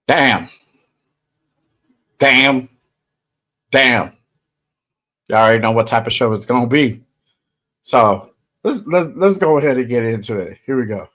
Damn. Damn. Damn. You already know what type of show it's gonna be. So let's go ahead and get into it. Here we go.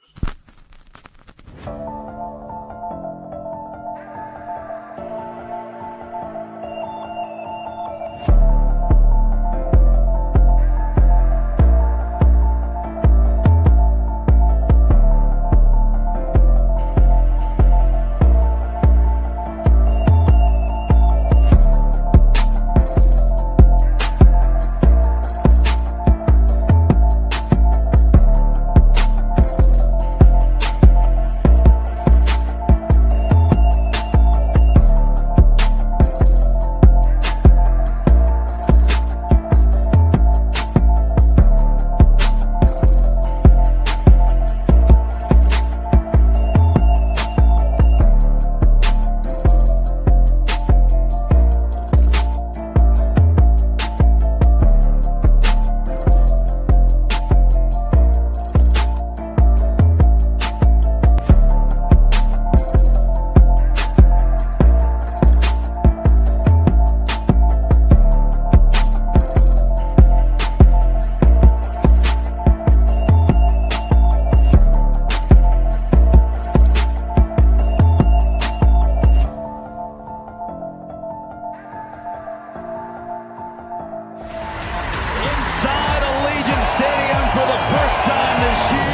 Inside Allegiant Stadium for the first time this year.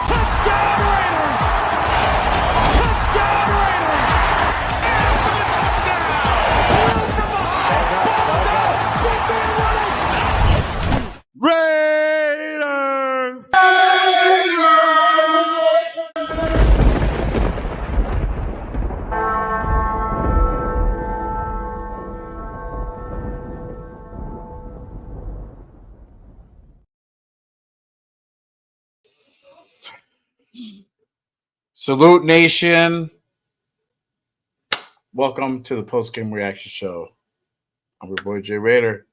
Touchdown Raiders! Touchdown Raiders! And for the touchdown! Through from behind! Ball's out! Big man running! Raiders! Salute Nation. Welcome to the postgame reaction show. I'm your boy Jay Raider.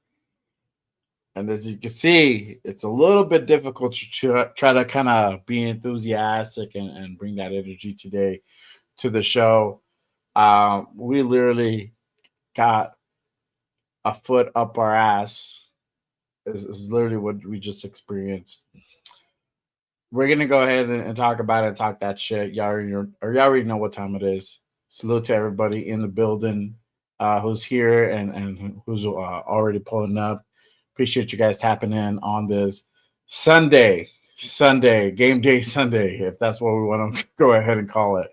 And as you can see, it's a little bit difficult to try to kind of be enthusiastic and bring that energy today to the show. We literally got a foot up our ass. Is literally what we just experienced. We're gonna go ahead and talk about it, talk that shit. You already know what time it is. Salute to everybody in the building who's here and who's already pulling up. Appreciate you guys tapping in on this Sunday, game day Sunday, if that's what we want to go ahead and call it.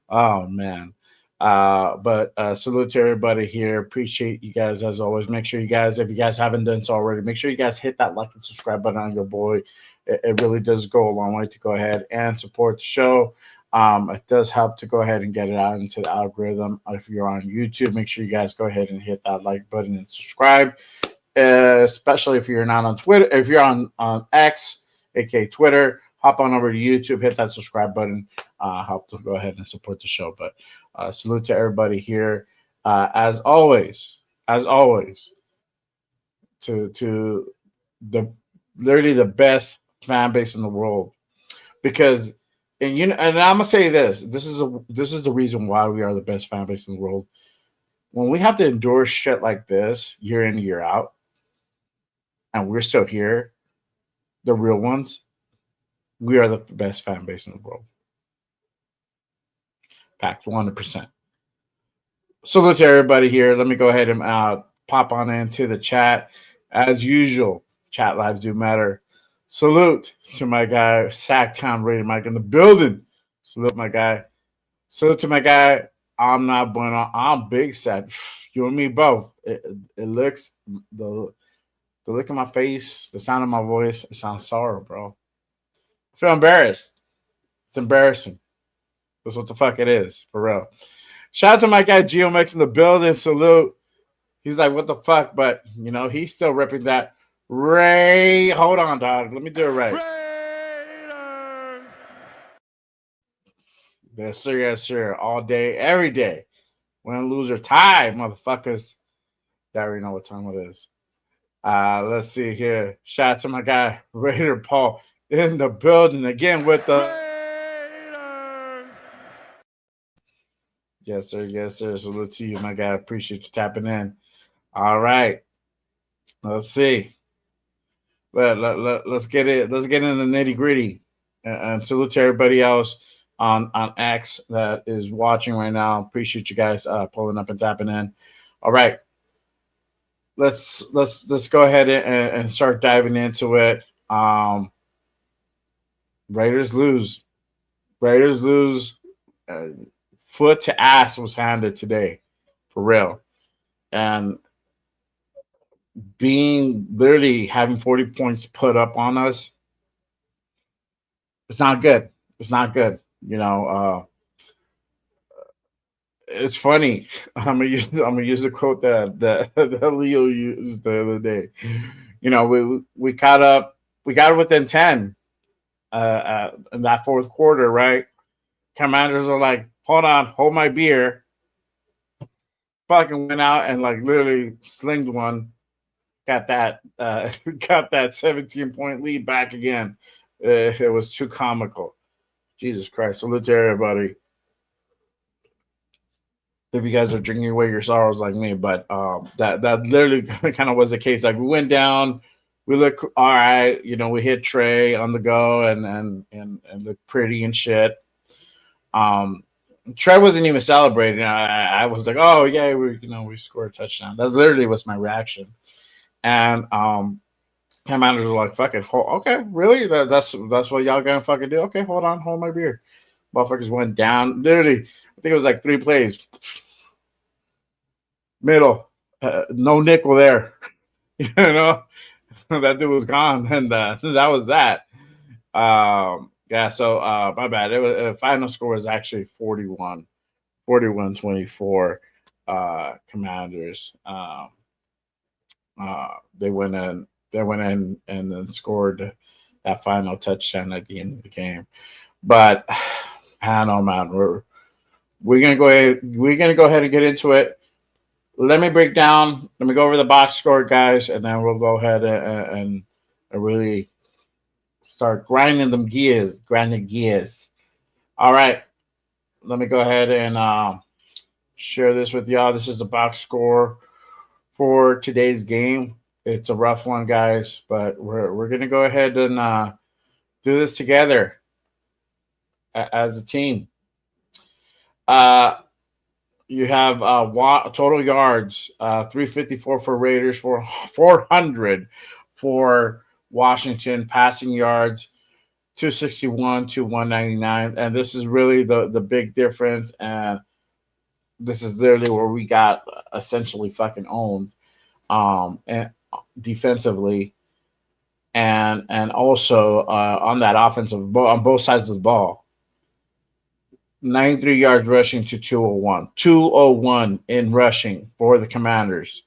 Oh man. But salute to everybody here. Appreciate you guys as always. Make sure you guys, if you guys haven't done so already, make sure you guys hit that like and subscribe button on your boy. It really does go a long way to go ahead and support the show. It does help to go ahead and get it out into the algorithm. If you're on YouTube, make sure you guys go ahead and hit that like button and subscribe. Especially if you're not on Twitter, if you're on X, aka Twitter, hop on over to YouTube, hit that subscribe button. Help to go ahead and support the show. But salute to everybody here. As always, to the literally the best fan base in the world. Because and I'm gonna say this. This is the reason why we are the best fan base in the world. When we have to endure shit like this year in, year out, and we're still here, the real ones, we are the best fan base in the world. Packed 100%. Salute to everybody here. Let me go ahead and pop on into the chat. As usual, chat lives do matter. Salute to my guy, Sacktown Raider Mike in the building. Salute my guy. Salute to my guy. I'm not bueno. I'm big sad. You and me both. It looks the look in my face, the sound of my voice. It sounds sorrow, bro. I feel embarrassed. It's embarrassing. That's what the fuck it is, for real. Shout out to my guy GeoMX in the building. Salute. He's like, what the fuck? But he's still ripping that. Ray, hold on, dog. Let me do it right. Raiders! Yes, sir. Yes, sir. All day, every day. Win, lose, or tie, motherfuckers. You already know what time it is. Let's see here. Shout out to my guy, Raider Paul, in the building again with the Yes, sir. Yes, sir. Salute to you, my guy. Appreciate you tapping in. All right. Let's see. Let's get it. Let's get in the nitty gritty. And salute to everybody else on X that is watching right now. Appreciate you guys pulling up and tapping in. All right. Let's go ahead and start diving into it. Raiders lose. Raiders lose. Uh, Foot to ass was handed today, for real. And being literally having 40 points put up on us, it's not good. It's not good. It's funny. I'm gonna use the quote that Leo used the other day. We caught up. We got within 10 in that fourth quarter, right? Commanders are like, hold on, hold my beer. Fucking went out and like literally slinged one. Got that got that 17-point lead back again. It was too comical. Jesus Christ. Salute to everybody. If you guys are drinking away your sorrows like me, but that literally kind of was the case. Like we went down, we look all right, we hit Trey on the go and looked pretty and shit. Trey wasn't even celebrating. I was like, oh yeah, we scored a touchdown. That's literally what's my reaction. And commanders were like, fuck it, okay, really? That's what y'all gonna fucking do? Okay, hold on, hold my beer. Motherfuckers went down. Literally, I think it was like 3 plays. Middle, no nickel there. That dude was gone, and that was that. Yeah, so my bad. It was final score was actually 41-24. Commanders. They went in and then scored that final touchdown at the end of the game. But I don't know, man. We're gonna go ahead and get into it. Let me go over the box score, guys, and then we'll go ahead and really start grinding gears. All right. Let me go ahead and share this with y'all. This is the box score for today's game. It's a rough one, guys, but we're gonna go ahead and do this together as a team. You have total yards 354 for Raiders, 400 for Washington. Passing yards 261 to 199, and this is really the big difference. And this is literally where we got essentially fucking owned, and defensively, and also on that offensive on both sides of the ball. 93 yards rushing to 201. 201 in rushing for the Commanders.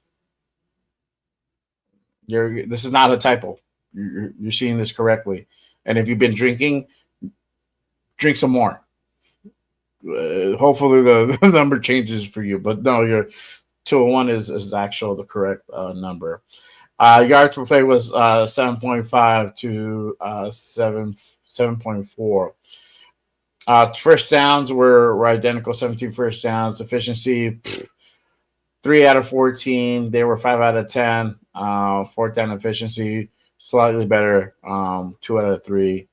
This is not a typo. You're seeing this correctly. And if you've been drinking, drink some more. Hopefully the number changes for you. But no, your 201 is actual the correct number. Yards per play was 7.5 to 7.4. First downs were identical, 17 first downs. Efficiency, 3 out of 14. They were 5 out of 10. Fourth down efficiency, slightly better, 2 out of 3.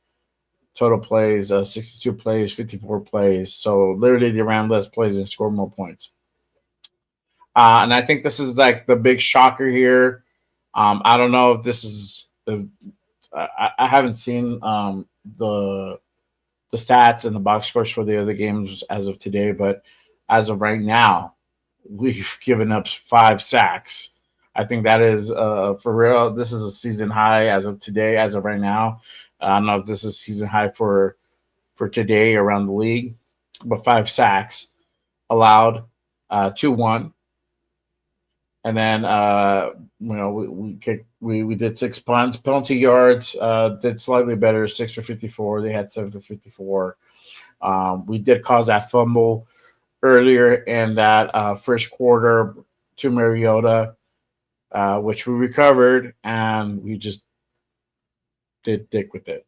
Total plays, 62 plays, 54 plays. So literally they ran less plays and scored more points. And I think this is like the big shocker here. I don't know if this is I haven't seen the stats and the box scores for the other games as of today, but as of right now, we've given up 5 sacks. I think that is for real. This is a season high as of today, as of right now. I don't know if this is season high for today around the league, but 5 sacks allowed, 2-1. And then we did 6 punts, penalty yards, did slightly better, 6 for 54. They had 7 for 54. We did cause that fumble earlier in that first quarter to Mariota, which we recovered, and we just did dick with it.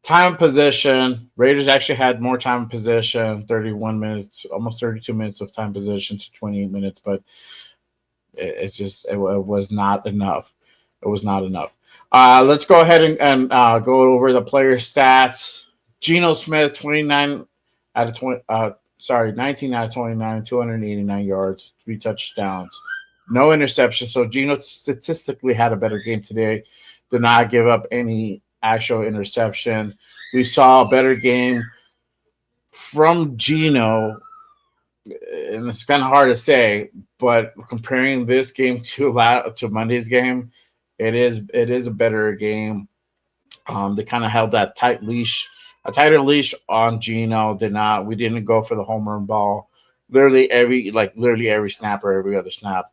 Time of possession. Raiders actually had more time of possession, 31 minutes, almost 32 minutes of time possession to 28 minutes, but it was not enough. It was not enough. Let's go ahead and go over the player stats. Geno Smith, 29 out of 20. 19 out of 29, 289 yards, 3 touchdowns, no interceptions. So Geno statistically had a better game today. Did not give up any actual interception. We saw a better game from Geno, and it's kind of hard to say, but comparing this game to Monday's game, it is a better game. They kind of held that a tighter leash on Geno. We didn't go for the home run ball, literally every snap or every other snap.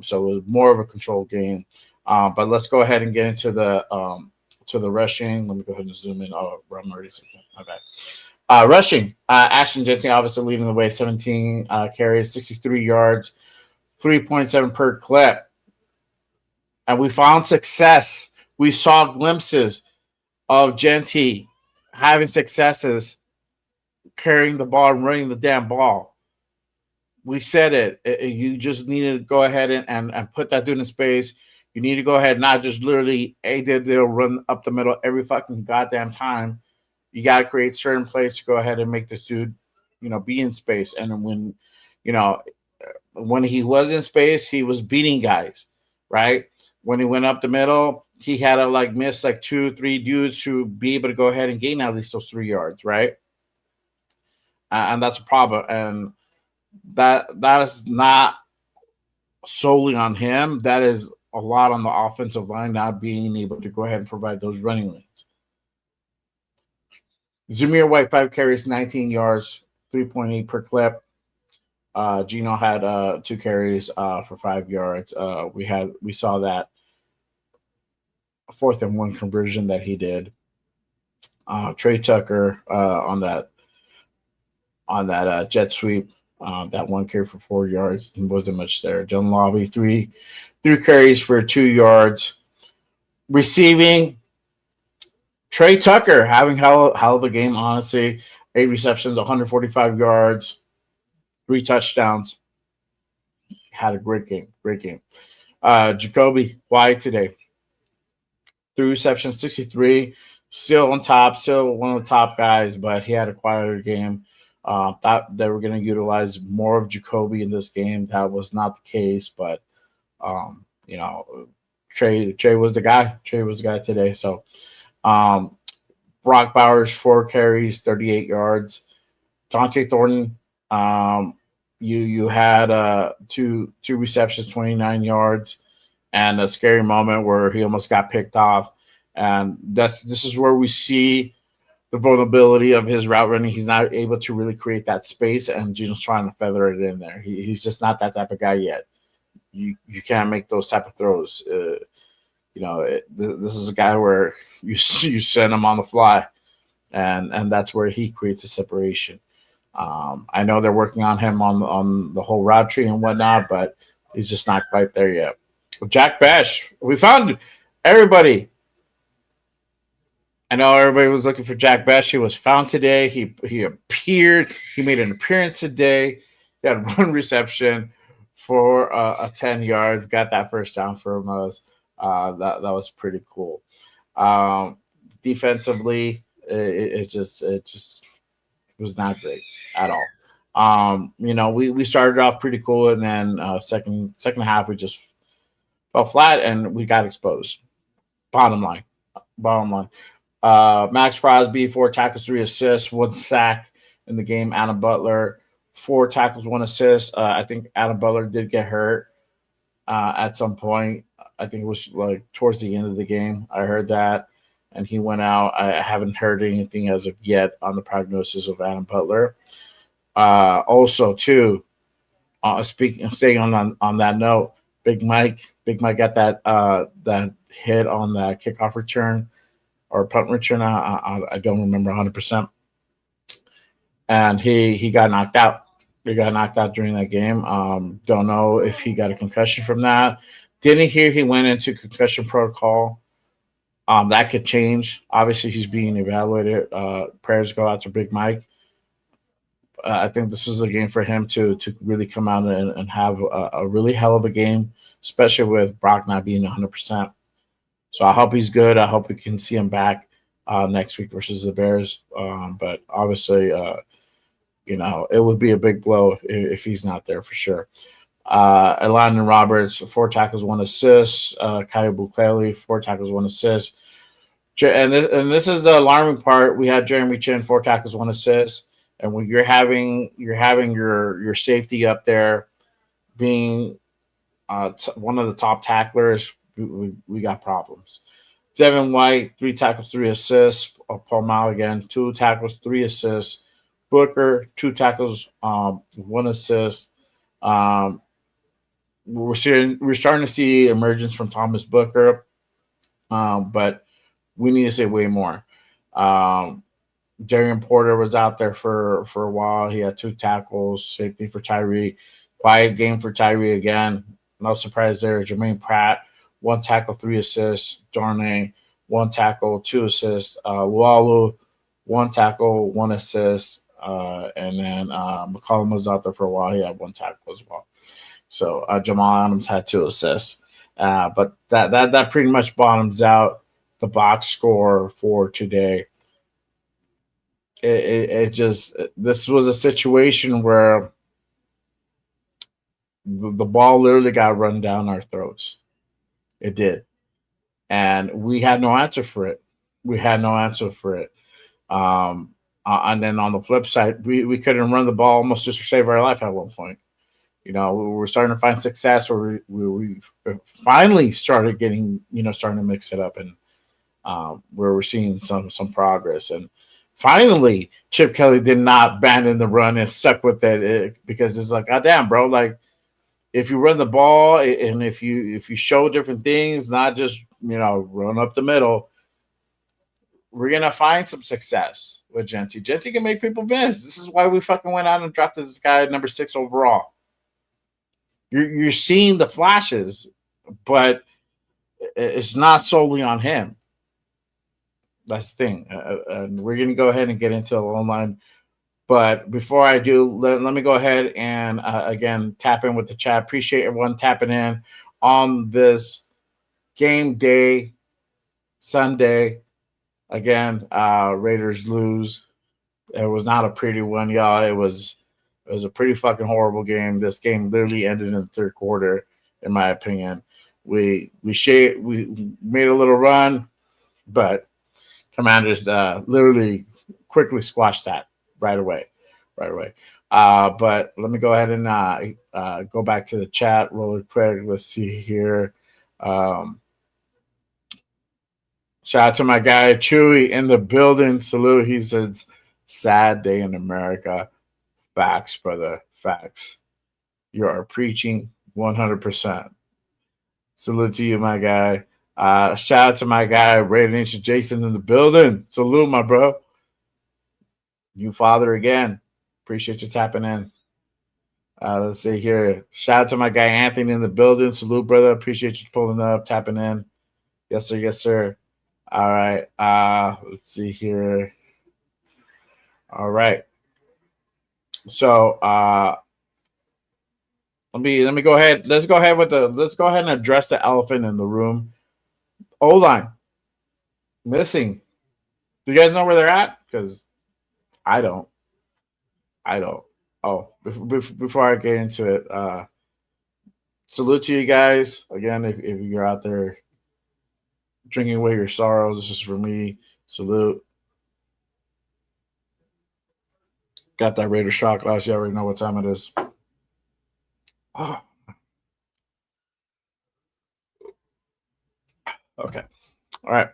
So it was more of a controlled game. But let's go ahead and get into the rushing. Let me go ahead and zoom in. Oh, I'm already zooming. My bad. Rushing, Ashton Jeanty obviously leading the way, 17 carries, 63 yards, 3.7 per clip. And we found success. We saw glimpses of Jeanty having successes carrying the ball and running the damn ball. We said it. You just need to go ahead and put that dude in space. You need to go ahead, not just literally, they'll run up the middle every fucking goddamn time. You got to create certain plays to go ahead and make this dude, be in space. And you know, when he was in space, he was beating guys, right? When he went up the middle, he had to miss 2, 3 dudes to be able to go ahead and gain at least those 3 yards, right? And that's a problem. And that is not solely on him. That is a lot on the offensive line not being able to go ahead and provide those running lanes. Zamir White, 5 carries, 19 yards, 3.8 per clip. Geno had 2 carries for 5 yards. We saw that 4th and 1 conversion that he did. Trey Tucker on that jet sweep, that 1 carry for 4 yards. There wasn't much there. John Lobby, 3 carries for 2 yards. Receiving, Trey Tucker having hell of a game, honestly. 8 receptions, 145 yards, 3 touchdowns. Had a great game. Jacoby White today. 3 receptions, 63. Still on top, still one of the top guys, but he had a quieter game. Thought they were going to utilize more of Jacoby in this game. That was not the case, but Trey was the guy. Trey was the guy today. So Brock Bowers, 4 carries, 38 yards. Dante Thornton, you had 2 receptions, 29 yards, and a scary moment where he almost got picked off. And this is where we see the vulnerability of his route running. He's not able to really create that space, and Geno's trying to feather it in there. He's just not that type of guy yet. You can't make those type of throws. This is a guy where you send him on the fly, and that's where he creates a separation. I know they're working on him on the whole route tree and whatnot, but he's just not quite there yet. Jack Bash, we found everybody. I know everybody was looking for Jack Bash. He was found today. He appeared. He made an appearance today. He had 1 reception for a 10 yards. Got that first down from us. That was pretty cool. Defensively, it just was not great at all. We started off pretty cool, and then second half we just fell flat and we got exposed. Bottom line. Max Crosby, 4 tackles, 3 assists, 1 sack in the game. Adam Butler, 4 tackles, 1 assist. I think Adam Butler did get hurt at some point. I think it was towards the end of the game. I heard that, and he went out. I haven't heard anything as of yet on the prognosis of Adam Butler. Also, too, staying on that note, Big Mike got that hit on the kickoff return or punt return. I don't remember 100%. And he got knocked out. He got knocked out during that game. Don't know if he got a concussion from that. Didn't hear he went into concussion protocol. That could change. Obviously, he's being evaluated. Prayers go out to Big Mike. I think this was a game for him to really come out and have a really hell of a game, especially with Brock not being 100%. So I hope he's good. I hope we can see him back next week versus the Bears. But obviously, it would be a big blow if he's not there for sure. Elandon Roberts, 4 tackles, 1 assist. Kyle Buklele, 4 tackles, 1 assist. And this is the alarming part. We had Jeremy Chin, 4 tackles, 1 assist. And when you're having your safety up there being one of the top tacklers, we got problems. Devin White, 3 tackles, 3 assists. Paul Maligan, 2 tackles, 3 assists. Booker, 2 tackles, 1 assist. We're starting to see emergence from Thomas Booker, but we need to say way more. Darian Porter was out there for a while. He had 2 tackles, safety for Tyree. Quiet game for Tyree again. No surprise there. Jermaine Pratt, 1 tackle, 3 assists. Darnay, 1 tackle, 2 assists. Walu, 1 tackle, 1 assist. And then McCollum was out there for a while. He had 1 tackle as well. So Jamal Adams had 2 assists. But that pretty much bottoms out the box score for today. This was a situation where the ball literally got run down our throats. It did. And we had no answer for it. And then on the flip side, we couldn't run the ball almost just to save our life at one point. We were starting to find success where we finally started getting, starting to mix it up and where we're seeing some progress. And finally, Chip Kelly did not abandon the run and stuck with it because it's like, God damn, bro, like if you run the ball and if you show different things, not just, run up the middle, we're going to find some success with Genty. Genty can make people miss. This is why we fucking went out and drafted this guy at number 6 overall. You're seeing the flashes, but it's not solely on him. That's the thing. And we're going to go ahead and get into the online. But before I do, let me go ahead and, again, tap in with the chat. Appreciate everyone tapping in on this game day, Sunday. Again, Raiders lose. It was not a pretty one, y'all. It was a pretty fucking horrible game. This game literally ended in the 3rd quarter, in my opinion. We made a little run, but Commanders literally quickly squashed that right away. But let me go ahead and go back to the chat really quick. Let's see here. Shout out to my guy Chewy in the building. Salute. He says, "Sad day in America." Facts, brother. Facts. You are preaching 100%. Salute to you, my guy. Shout out to my guy, Raiden Jason in the building. Salute, my bro. You father again. Appreciate you tapping in. Let's see here. Shout out to my guy Anthony in the building. Salute, brother. Appreciate you pulling up, tapping in. Yes, sir. Yes, sir. All right. Let's see here. All right. So let me go ahead. Let's go ahead and address the elephant in the room. O-line missing. Do you guys know where they're at? Because I don't. Oh, before I get into it, salute to you guys again. If you're out there drinking away your sorrows, this is for me. Salute. Got that Raider shot glass. You already know what time it is. Oh. Okay. All right.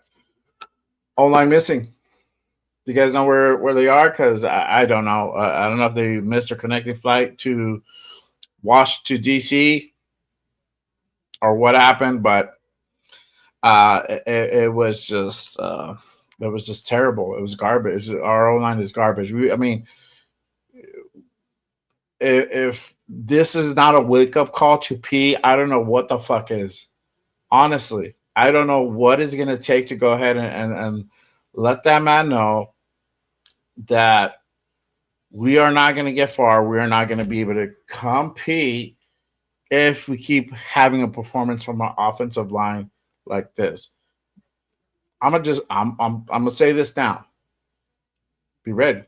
O-line missing. Do you guys know where they are? Because I don't know. I don't know if they missed their connecting flight to D.C. or what happened, but it was just terrible. It was garbage. Our O-line is garbage. If this is not a wake-up call to P, I don't know what the fuck is. Honestly, I don't know what it's going to take to go ahead and let that man know that we are not going to get far. We are not going to be able to compete if we keep having a performance from our offensive line like this. I'm gonna say this now. Be ready.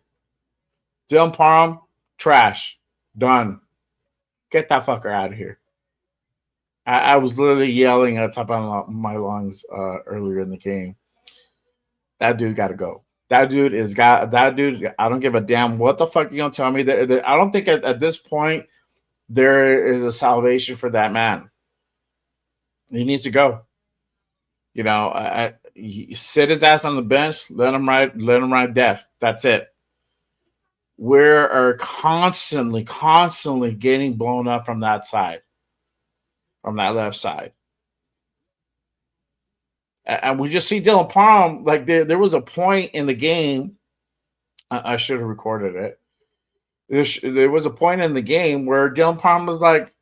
Dylan Parham, trash. Done. Get that fucker out of here. I was literally yelling at the top of my lungs earlier in the game. That dude got to go. That dude is got that dude. I don't give a damn what the fuck you gonna tell me. I don't think at this point there is a salvation for that man. He needs to go. You know, sit his ass on the bench. Let him ride. Let him ride death. That's it. We're constantly getting blown up from that side, from that left side. And we just see Dylan Parham, like there was a point in the game, I should have recorded it. There was a point in the game where Dylan Parham was like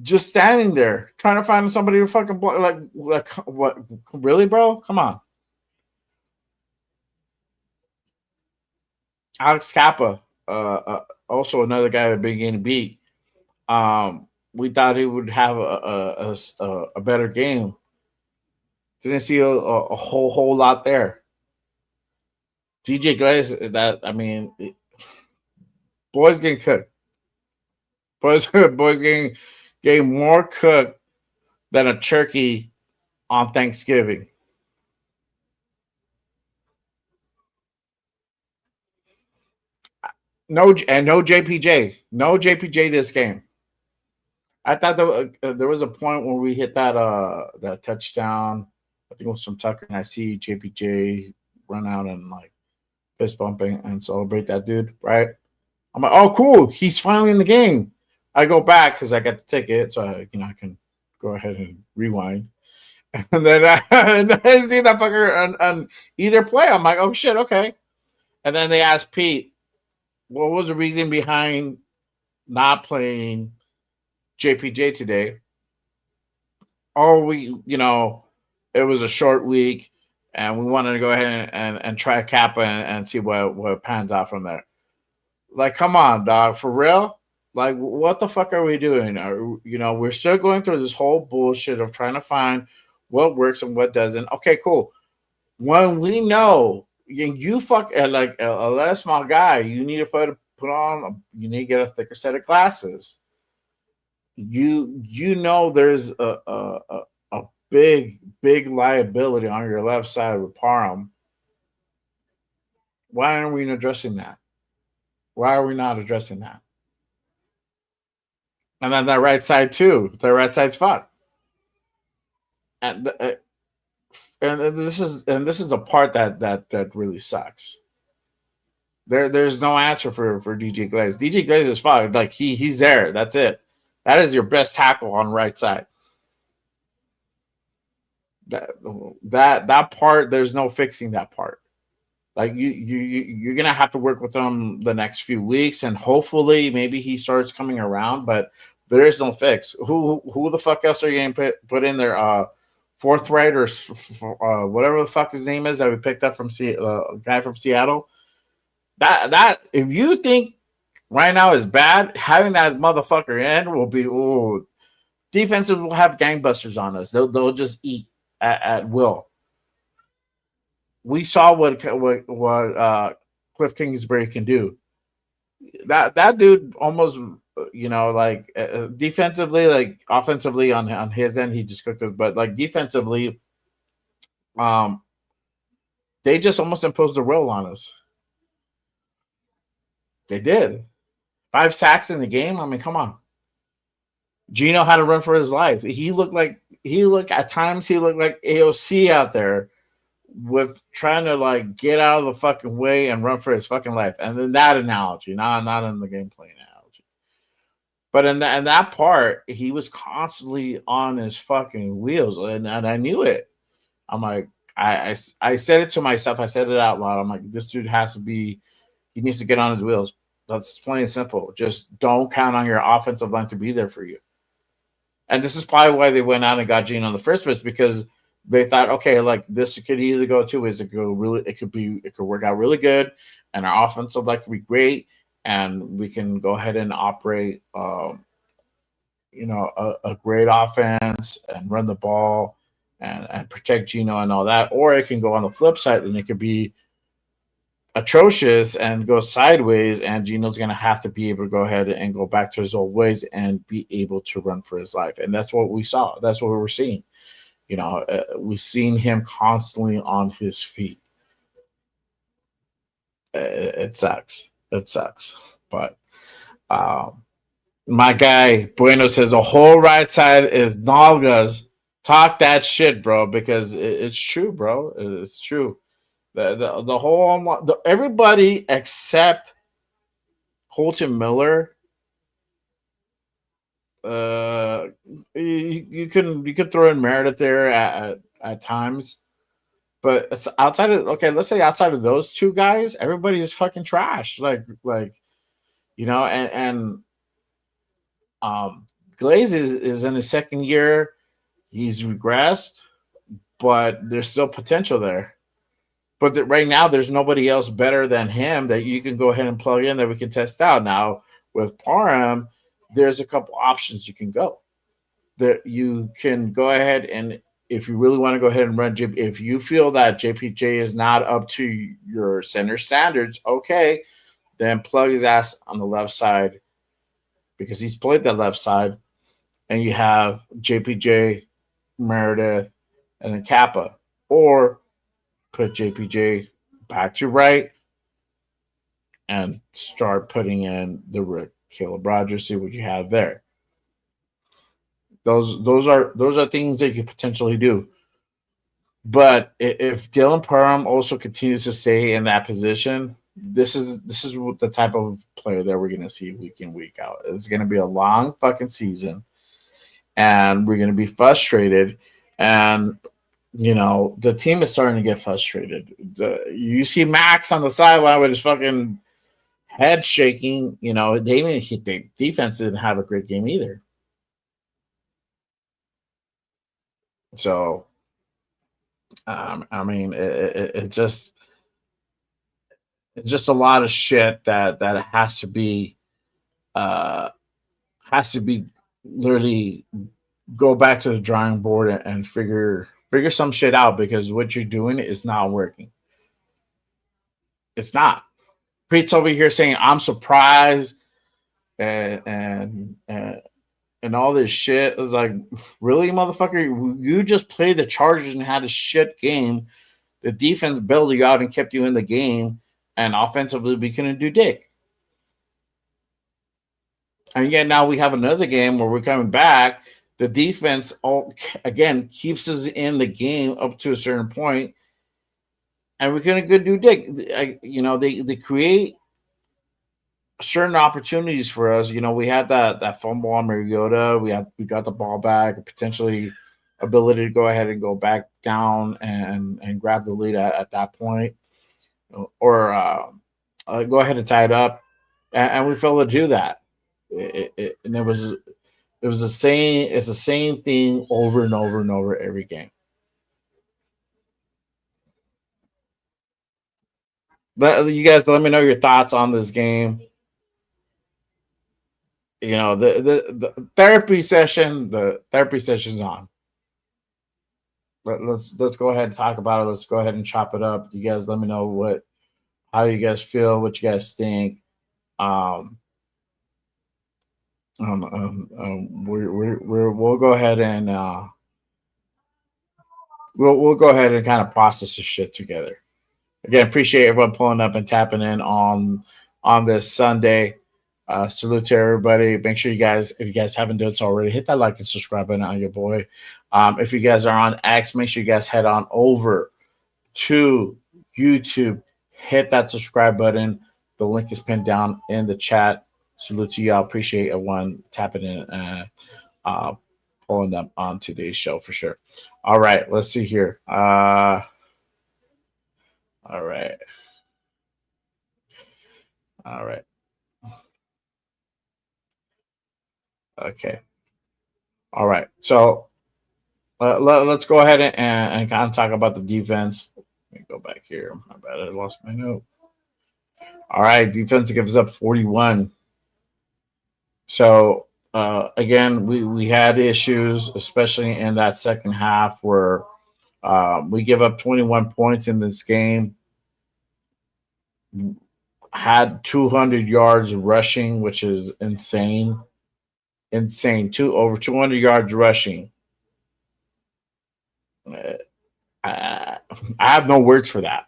just standing there trying to find somebody to fucking block. Like what? Really, bro? Come on. Alex Kappa, also another guy that been getting beat. We thought he would have a better game. Didn't see a whole lot there. DJ Glaze, that I mean, boys getting cooked. Boys getting more cooked than a turkey on Thanksgiving. No JPJ, no JPJ this game. I thought there was a point where we hit that touchdown. I think it was from Tucker, and I see JPJ run out and like fist bumping and celebrate that dude, right? I'm like, oh, cool, he's finally in the game. I go back because I got the ticket, so I can go ahead and rewind. And then I see that fucker on either play. I'm like, oh shit, okay. And then they asked Pete, what was the reason behind not playing JPJ today? Oh, it was a short week, and we wanted to go ahead and try Kappa and see what pans out from there. Like, come on, dog, for real? Like, what the fuck are we doing? We're still going through this whole bullshit of trying to find what works and what doesn't. Okay, cool. When we know you fuck like a less small guy, you need to put on. You need to get a thicker set of glasses. There's a big liability on your left side with Parham. Why aren't we addressing that? Why are we not addressing that? And then that right side too. The right side spot. And this is the part that really sucks. There's no answer for DJ Glaze. DJ Glaze is fine. Like he's there. That's it. That is your best tackle on right side. That part, there's no fixing that part. Like you're gonna have to work with him the next few weeks, and hopefully maybe he starts coming around. But there is no fix. Who the fuck else are you gonna put in there? Forthright or whatever the fuck his name is that we picked up from guy from Seattle. That if you think right now is bad, having that motherfucker in will be defenses will have gangbusters on us. They'll just eat at will. We saw what Cliff Kingsbury can do. That dude almost defensively, like offensively on his end he just cooked it, but like defensively, they just almost imposed their will on us. They did. 5 sacks in the game. I mean, come on. Gino had to run for his life. He looked like AOC out there with trying to like get out of the fucking way and run for his fucking life. And then that analogy, not in the gameplay analogy, but in that part, he was constantly on his fucking wheels, and I knew it. I'm like, I said it to myself. I said it out loud. I'm like, this dude he needs to get on his wheels. That's plain and simple. Just don't count on your offensive line to be there for you. And this is probably why they went out and got Gino in the first place, because They thought, okay, like this could either go two ways. It could work out really good, and our offensive line could be great, and we can go ahead and operate, a great offense and run the ball and protect Gino and all that. Or it can go on the flip side and it could be atrocious and go sideways, and Gino's going to have to be able to go ahead and go back to his old ways and be able to run for his life. And that's what we saw. That's what we were seeing. We've seen him constantly on his feet. It sucks. It sucks. But my guy Bueno says the whole right side is Nalgas. Talk that shit, bro, because it's true, bro. It's true. The whole everybody except Colton Miller. Uh, you could throw in Meredith there at times, but it's outside of, okay. Let's say outside of those two guys, everybody is fucking trash. And Glaze is in his second year. He's regressed, but there's still potential there. But right now, there's nobody else better than him that you can go ahead and plug in that we can test out. Now, with Parham, there's a couple options you can go. That you can go ahead and, if you really want to go ahead and run, if you feel that JPJ is not up to your center standards, okay, then plug his ass on the left side because he's played that left side, and you have JPJ, Meredith, and then Kappa, or put JPJ back to right and start putting in the Rick Caleb Rogers. See what you have there. Those are things that you could potentially do. But if Dylan Parham also continues to stay in that position, this is the type of player that we're going to see week in, week out. It's going to be a long fucking season, and we're going to be frustrated. And the team is starting to get frustrated. You see Max on the sideline with his fucking head shaking. The defense didn't have a great game either. So, I mean, it's just a lot of shit that uh, has to be literally go back to the drawing board and figure some shit out, because what you're doing is not working. It's not. Preet's over here saying I'm surprised and all this shit. It's like, really, motherfucker? You just played the Chargers and had a shit game. The defense bailed you out and kept you in the game, and offensively we couldn't do dick. And yet now we have another game where we're coming back. The defense again keeps us in the game up to a certain point, and we're gonna go do dick. They create certain opportunities for us. We had that fumble on Mariota. We got the ball back, potentially ability to go ahead and go back down and grab the lead at that point, or go ahead and tie it up, and we failed to do that. And it was the same. It's the same thing over and over and over every game. You guys, let me know your thoughts on this game. The therapy session. The therapy session's on. Let's go ahead and talk about it. Let's go ahead and chop it up. You guys, let me know how you guys feel, what you guys think. We'll go ahead and we'll go ahead and kind of process this shit together. Again, appreciate everyone pulling up and tapping in on this Sunday. Salute to everybody. Make sure you guys, if you guys haven't done so already, hit that like and subscribe button on your boy. If you guys are on X, make sure you guys head on over to YouTube. Hit that subscribe button. The link is pinned down in the chat. Salute to y'all. Appreciate everyone tapping in and pulling them on today's show for sure. All right, let's see here. All right. Okay. All right. So Let's go ahead and kind of talk about the defense. Let me go back here. My bad, I lost my note. All right, defense gives up 41. So again, we had issues, especially in that second half, where we give up 21 points in this game. Had 200 yards rushing, which is insane. Insane. Over 200 yards rushing. Uh, I, I have no words for that.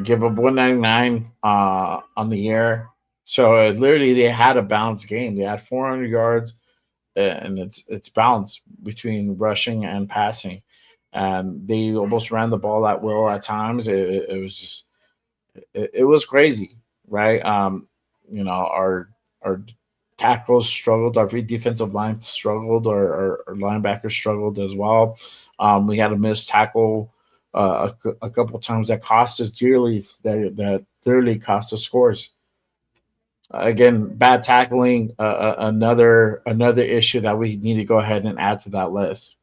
Give up 199 on the air. So literally, they had a balanced game. They had 400 yards, and it's balanced between rushing and passing. And they almost ran the ball at will at times. It was just it was crazy, right? Our tackles struggled, our defensive line struggled, our linebackers struggled as well. We had a missed tackle a couple times that cost us dearly. That literally cost us scores. Again, bad tackling, another issue that we need to go ahead and add to that list.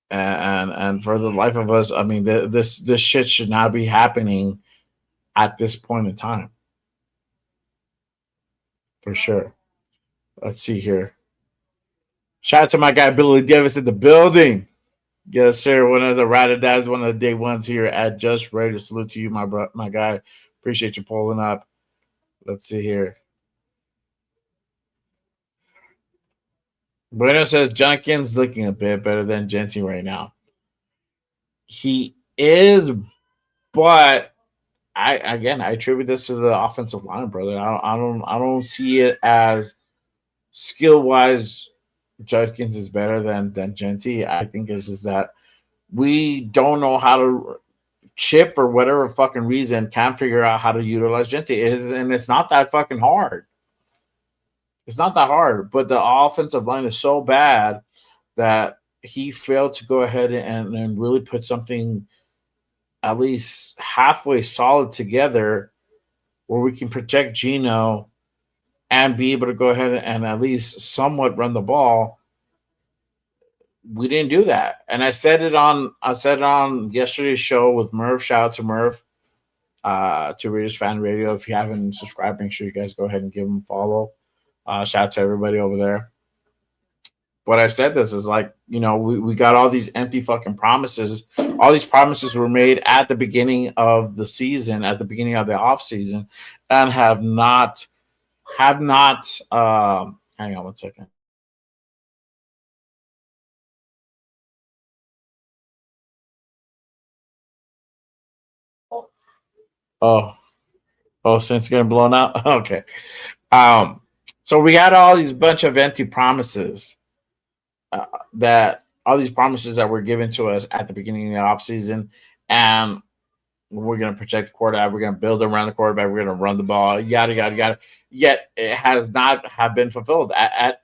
And for the life of us, I mean, this shit should not be happening at this point in time, for sure. Let's see here. Shout out to my guy Billy Davis in the building. Yes, sir. One of the ride dads, one of the day ones here at Just Ready. Salute to you, my guy. Appreciate you pulling up. Let's see here. Bueno says Jenkins looking a bit better than Genty right now. He is, but I attribute this to the offensive line, brother. I don't see it as skill wise. Judkins is better than Genty. I think it's just that we don't know how to chip for whatever fucking reason can't figure out how to utilize Genty. And it's not that fucking hard. It's not that hard, but the offensive line is so bad that he failed to go ahead and really put something at least halfway solid together where we can protect Gino and be able to go ahead and at least somewhat run the ball. We didn't do that. And I said it on yesterday's show with Murph. Shout out to Murph, to Raiders Fan Radio. If you haven't subscribed, make sure you guys go ahead and give him a follow. Shout out to everybody over there. But I said this is like, we got all these empty fucking promises. All these promises were made at the beginning of the season, at the beginning of the off season, and have not. Hang on one second. Oh, since getting blown out. Okay. So we had all these bunch of empty promises that were given to us at the beginning of the offseason, and we're going to protect the quarterback, we're going to build around the quarterback, we're going to run the ball, yada yada yada. Yet it has not have been fulfilled at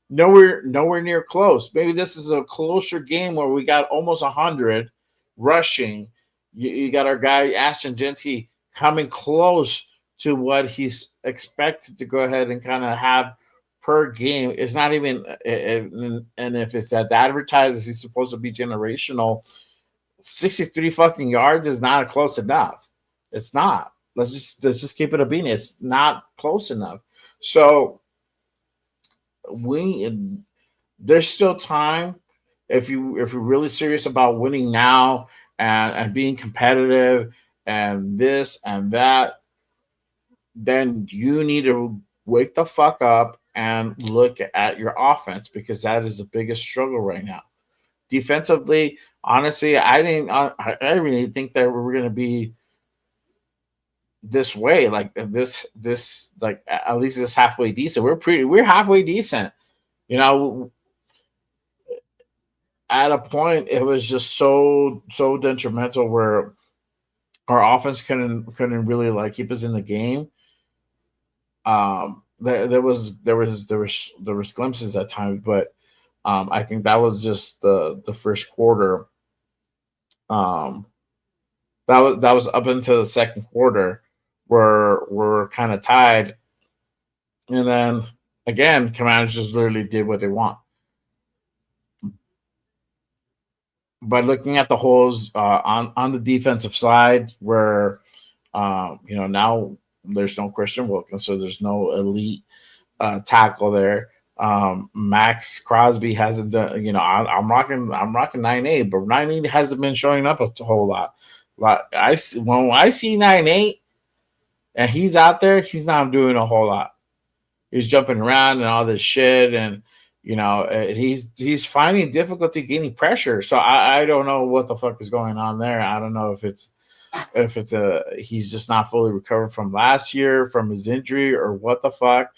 nowhere near close. Maybe this is a closer game where we got almost 100 rushing. You got our guy Ashton Genty coming close to what he's expected to go ahead and kind of have per game. It's not even, and if it's at the advertisers, he's supposed to be generational. 63 fucking yards is not close enough. It's not. Let's just keep it a bean. It's not close enough. So there's still time if you're really serious about winning now and being competitive and this and that, then you need to wake the fuck up and look at your offense, because that is the biggest struggle right now. Defensively, honestly, I really think that we're going to be this way, like this, like at least it's halfway decent. We're halfway decent. At a point, it was just so detrimental where our offense couldn't really like keep us in the game. There was glimpses at times, but I think that was just the first quarter. That was up until the second quarter where we're kind of tied, and then again, Commanders just literally did what they want. But looking at the holes on the defensive side, where now there's no Christian Wilkins, so there's no elite tackle there. Max Crosby hasn't done. I'm rocking 9-8, but 9-8 hasn't been showing up a whole lot. When I see 9-8 and he's out there, he's not doing a whole lot. He's jumping around and all this shit, and he's finding difficulty getting pressure. So I don't know what the fuck is going on there. I don't know if it's a he's just not fully recovered from last year from his injury or what the fuck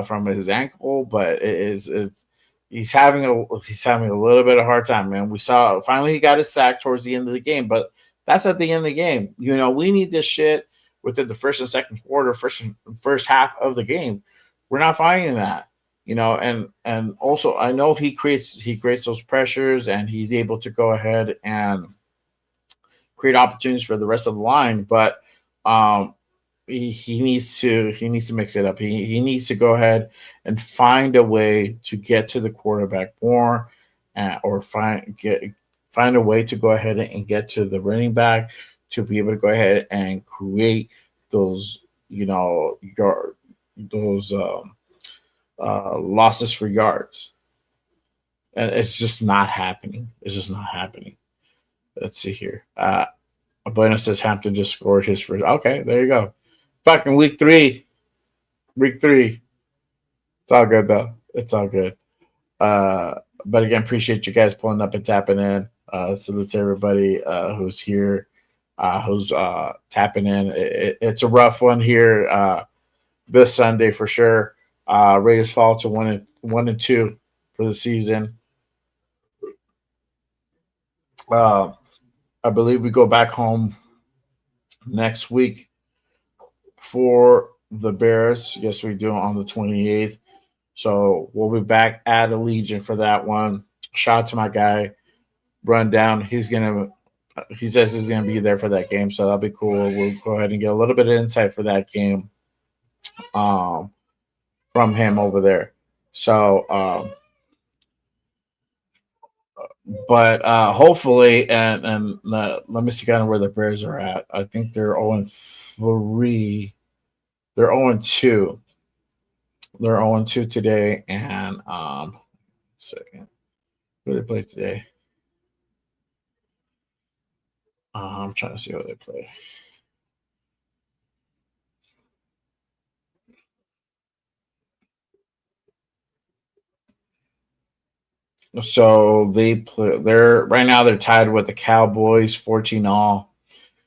from his ankle, but he's having a little bit of hard time, man. We saw finally he got his sack towards the end of the game, but that's at the end of the game. We need this shit within the first and second quarter, first half of the game. We're not finding that. And also I know he creates those pressures and he's able to go ahead and create opportunities for the rest of the line, but um he needs to mix it up. He needs to go ahead and find a way to get to the quarterback more, or find a way to go ahead and get to the running back to be able to go ahead and create those those losses for yards, and it's just not happening. It's just not happening. Let's see here. Bueno says Hampton just scored his first. Okay, there you go. Fucking week three. Week three. It's all good though. It's all good. But again, appreciate you guys pulling up and tapping in. Salute to everybody who's here, who's tapping in. It's a rough one here this Sunday for sure. Raiders fall to 1-2 for the season. Uh, I believe we go back home next week for the Bears. Yes, we do on the 28th. So we'll be back at Allegiant for that one. Shout out to my guy, Rundown. He says he's gonna be there for that game, so that'll be cool. We'll go ahead and get a little bit of insight for that game um, from him over there. So, but hopefully, and let me see kind of where the Bears are at. I think they're 0-3. They're 0-2. They're 0-2 today, and second, who they play today? I'm trying to see who they play. So they play. They're right now. They're tied with the Cowboys, 14-all.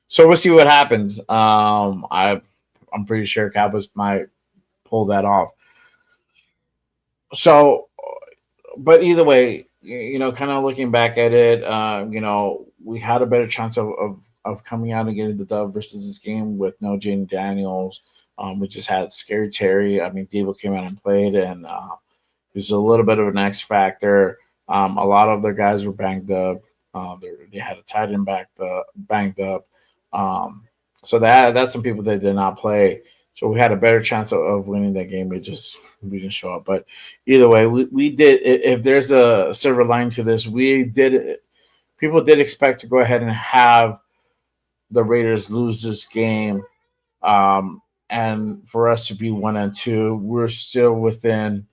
So we'll see what happens. I'm pretty sure Cowboys might pull that off. So, but either way, kind of looking back at it, we had a better chance of coming out and getting the dub versus this game with no Jane Daniels. We just had Scary Terry. I mean, Debo came out and played, and there's a little bit of an X factor. A lot of their guys were banged up. They had a tight end banged up. So that's some people that did not play. So we had a better chance of winning that game. We didn't show up. But either way, we did. If there's a silver line to this, we did. People did expect to go ahead and have the Raiders lose this game, and for us to be 1-2. We're still within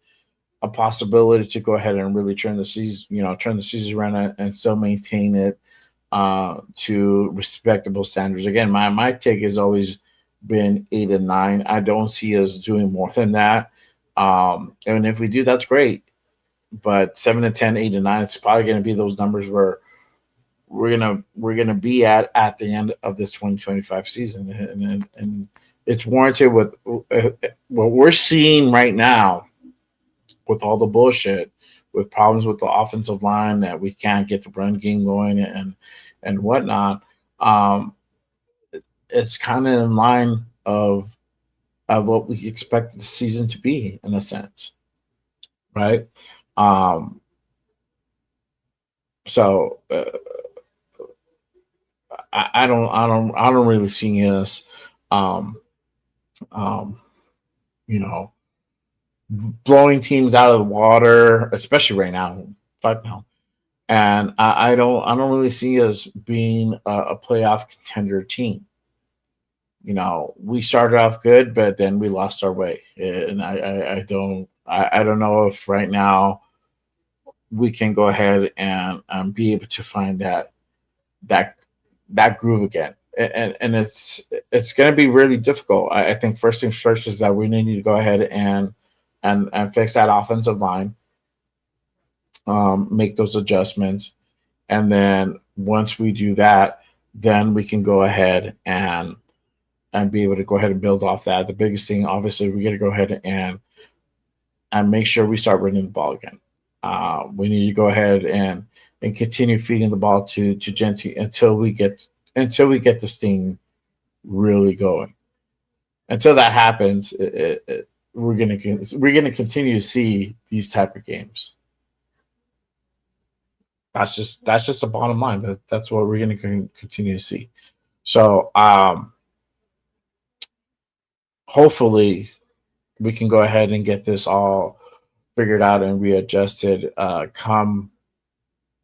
a possibility to go ahead and really turn the season around and still maintain it to respectable standards. Again, my take has always been 8-9. I don't see us doing more than that. And if we do, that's great. But 7-10, 8-9, it's probably going to be those numbers where we're gonna be at the end of this 2025 season, and it's warranted with what we're seeing right now with all the bullshit, with problems with the offensive line that we can't get the run game going and whatnot. It's kind of in line of what we expect the season to be in a sense, right? Um, so I don't really see us, um, um, you know, blowing teams out of the water, especially right now. Fuck now. And I don't really see us being a playoff contender team. We started off good, but then we lost our way, and I don't know if right now we can go ahead and be able to find that that groove again. And it's going to be really difficult. I think first things first is that we need to go ahead and fix that offensive line, make those adjustments, and then once we do that, then we can go ahead and be able to go ahead and build off that. The biggest thing, obviously, we got to go ahead and make sure we start running the ball again. We need to go ahead and continue feeding the ball to Genti until we get this thing really going. Until that happens, we're gonna continue to see these type of games. That's just the bottom line. That's what we're gonna continue to see. So hopefully we can go ahead and get this all figured out and readjusted come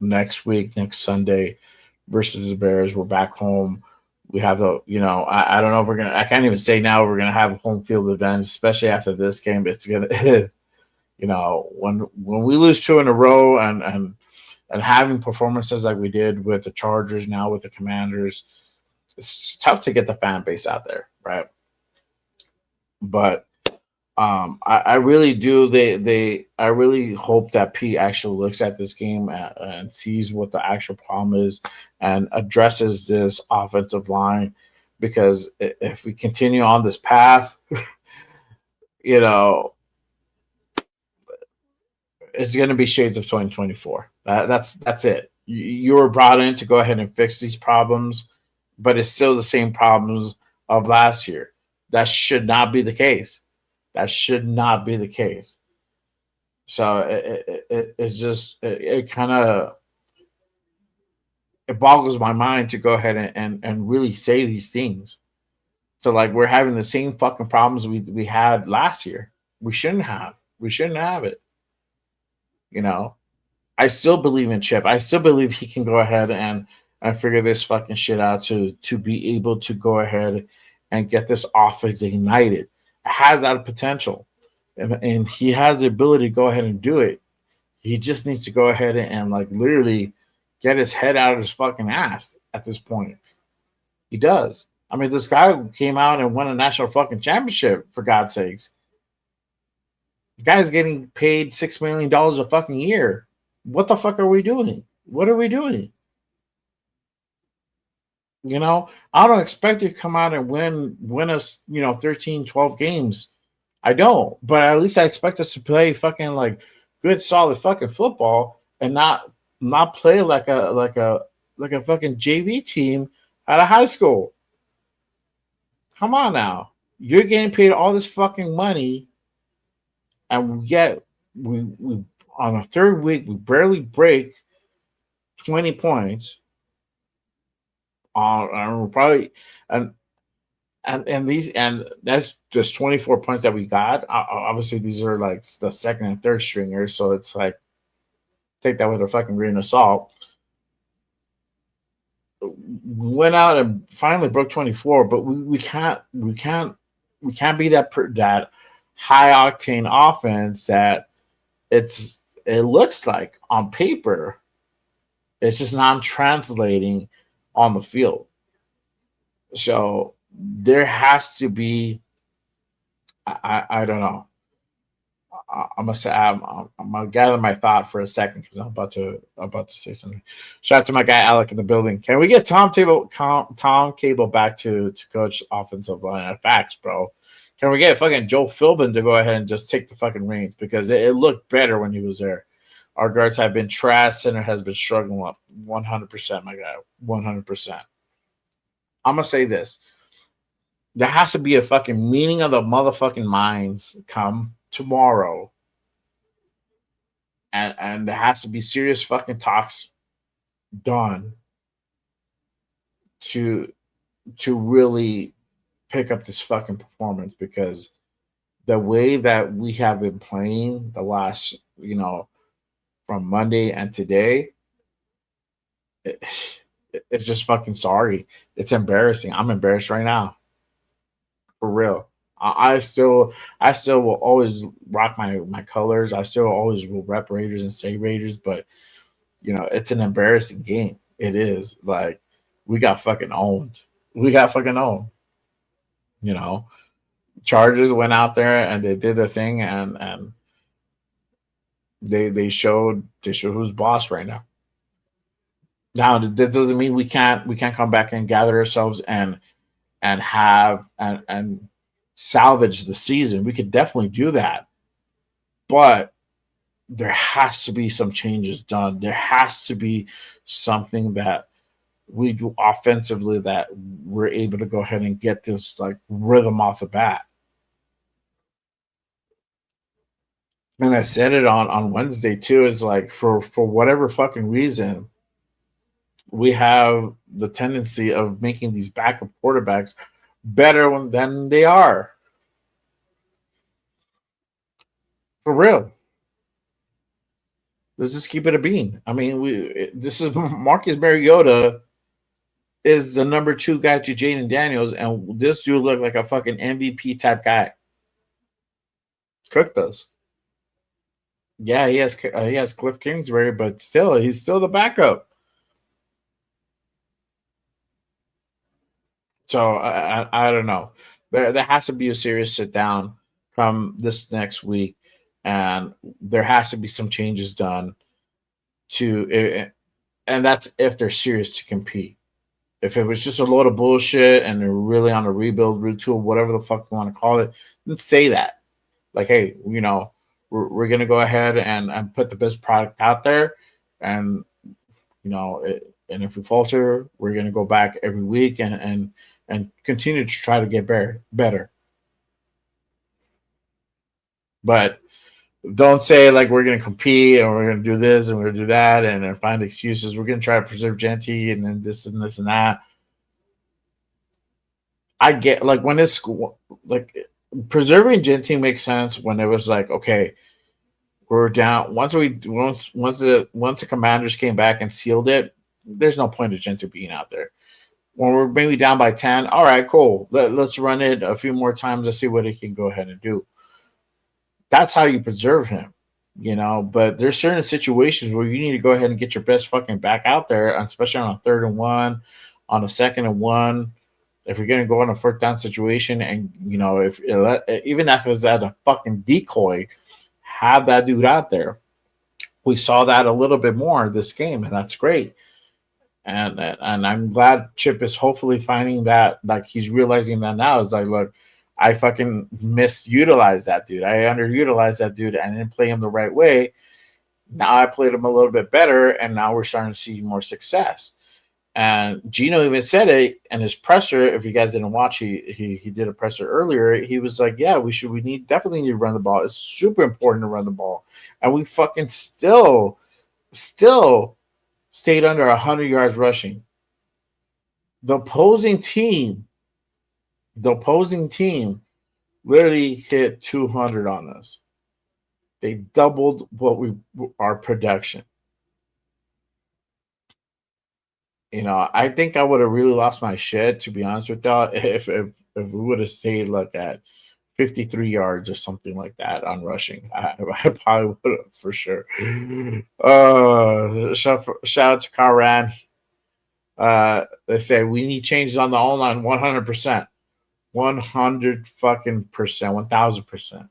next week, next Sunday versus the Bears. We're back home. We have I don't know if I can't even say now we're gonna have a home field advantage, especially after this game. It's gonna when we lose two in a row and having performances like we did with the Chargers, now with the Commanders, it's tough to get the fan base out there, right? But I really do. I really hope that Pete actually looks at this game and sees what the actual problem is and addresses this offensive line. Because if we continue on this path, you know, it's going to be shades of 2024. That's it. You were brought in to go ahead and fix these problems, but it's still the same problems of last year. That should not be the case. That should not be the case. So it's just it kind of it boggles my mind to go ahead and really say these things. So like we're having the same fucking problems we had last year. We shouldn't have. We shouldn't have it. You know. I still believe in Chip. I still believe he can go ahead and figure this fucking shit out to be able to go ahead and get this offense ignited. It has that potential. And he has the ability to go ahead and do it. He just needs to go ahead and like literally get his head out of his fucking ass at this point. He does. I mean, this guy came out and won a national fucking championship, for God's sakes. The guy's getting paid $6 million a fucking year. What the fuck are we doing? What are we doing? I don't expect you to come out and win us, 13, 12 games. I don't. But at least I expect us to play fucking like good solid fucking football and not play like a fucking JV team out of high school. Come on now. You're getting paid all this fucking money and yet we on a third week we barely break 20 points. We're probably and that's just 24 points that we got. Obviously, these are like the second and third stringers, so it's like take that with a fucking grain of salt. We went out and finally broke 24, but we can't be that high octane offense that it looks like on paper. It's just not translating on the field. So there has to be. I don't know. I'm gonna say I'm gonna gather my thought for a second because I'm about to say something. Shout out to my guy Alec in the building. Can we get Tom Cable back to coach offensive line? Facts, bro. Can we get fucking Joe Philbin to go ahead and just take the fucking reins because it looked better when he was there. Our guards have been trash. Center has been struggling up 100%, my guy, 100%. I'm gonna say this: there has to be a fucking meeting of the motherfucking minds come tomorrow, and there has to be serious fucking talks done to really pick up this fucking performance because the way that we have been playing the last, from Monday and today, it, it's just fucking sorry. It's embarrassing. I'm embarrassed right now, for real. I still will always rock my colors. I still always will rep Raiders and say Raiders, but it's an embarrassing game. It is like we got fucking owned. We got fucking owned. You know, Chargers went out there and they did the thing, and they showed who's boss right now. Now that doesn't mean we can't come back and gather ourselves and have and salvage the season. We could definitely do that, but there has to be some changes done. There has to be something that we do offensively that we're able to go ahead and get this like rhythm off the bat. And I said it on Wednesday too. Is like for whatever fucking reason, we have the tendency of making these backup quarterbacks better than they are. For real. Let's just keep it a bean. I mean, this is Marcus Mariota is the number two guy to Jaden Daniels, and this dude looked like a fucking MVP type guy. Cook does. Yeah, he has Cliff Kingsbury, but still, he's still the backup. So I don't know. There has to be a serious sit down come this next week, and there has to be some changes done to, and that's if they're serious to compete. If it was just a load of bullshit and they're really on a rebuild route to whatever the fuck you want to call it, then say that. Like, hey, we're gonna go ahead and put the best product out there, and and if we falter, we're gonna go back every week and continue to try to get better. But don't say like we're gonna compete and we're gonna do this and we're gonna do that and then find excuses. We're gonna try to preserve Genty and then this and this and that. I get like when it's like preserving Genty makes sense when it was like, okay, we're down once the Commanders came back and sealed it. There's no point of Genty being out there. When we're maybe down by 10, all right, cool. Let's run it a few more times to see what he can go ahead and do. That's how you preserve him. But there's certain situations where you need to go ahead and get your best fucking back out there, especially on a 3rd and 1, on a 2nd and 1. If you're gonna go on a 4th down situation, and if even if it's at a fucking decoy, have that dude out there. We saw that a little bit more this game, and that's great. And I'm glad Chip is hopefully finding that, like he's realizing that now. It's like, look, I fucking misutilized that dude. I underutilized that dude. I didn't play him the right way. Now I played him a little bit better, and now we're starting to see more success. And Gino even said it in his presser. If you guys didn't watch, he did a presser earlier. He was like, "Yeah, definitely need to run the ball. It's super important to run the ball." And we fucking still stayed under 100 yards rushing. The opposing team literally hit 200 on us. They doubled our production. I think I would have really lost my shit, to be honest with y'all, if we would have stayed like at 53 yards or something like that on rushing. I probably would have for sure. Shout out to Karan. They say we need changes on the O-line 100%. 100 fucking percent, 1000%.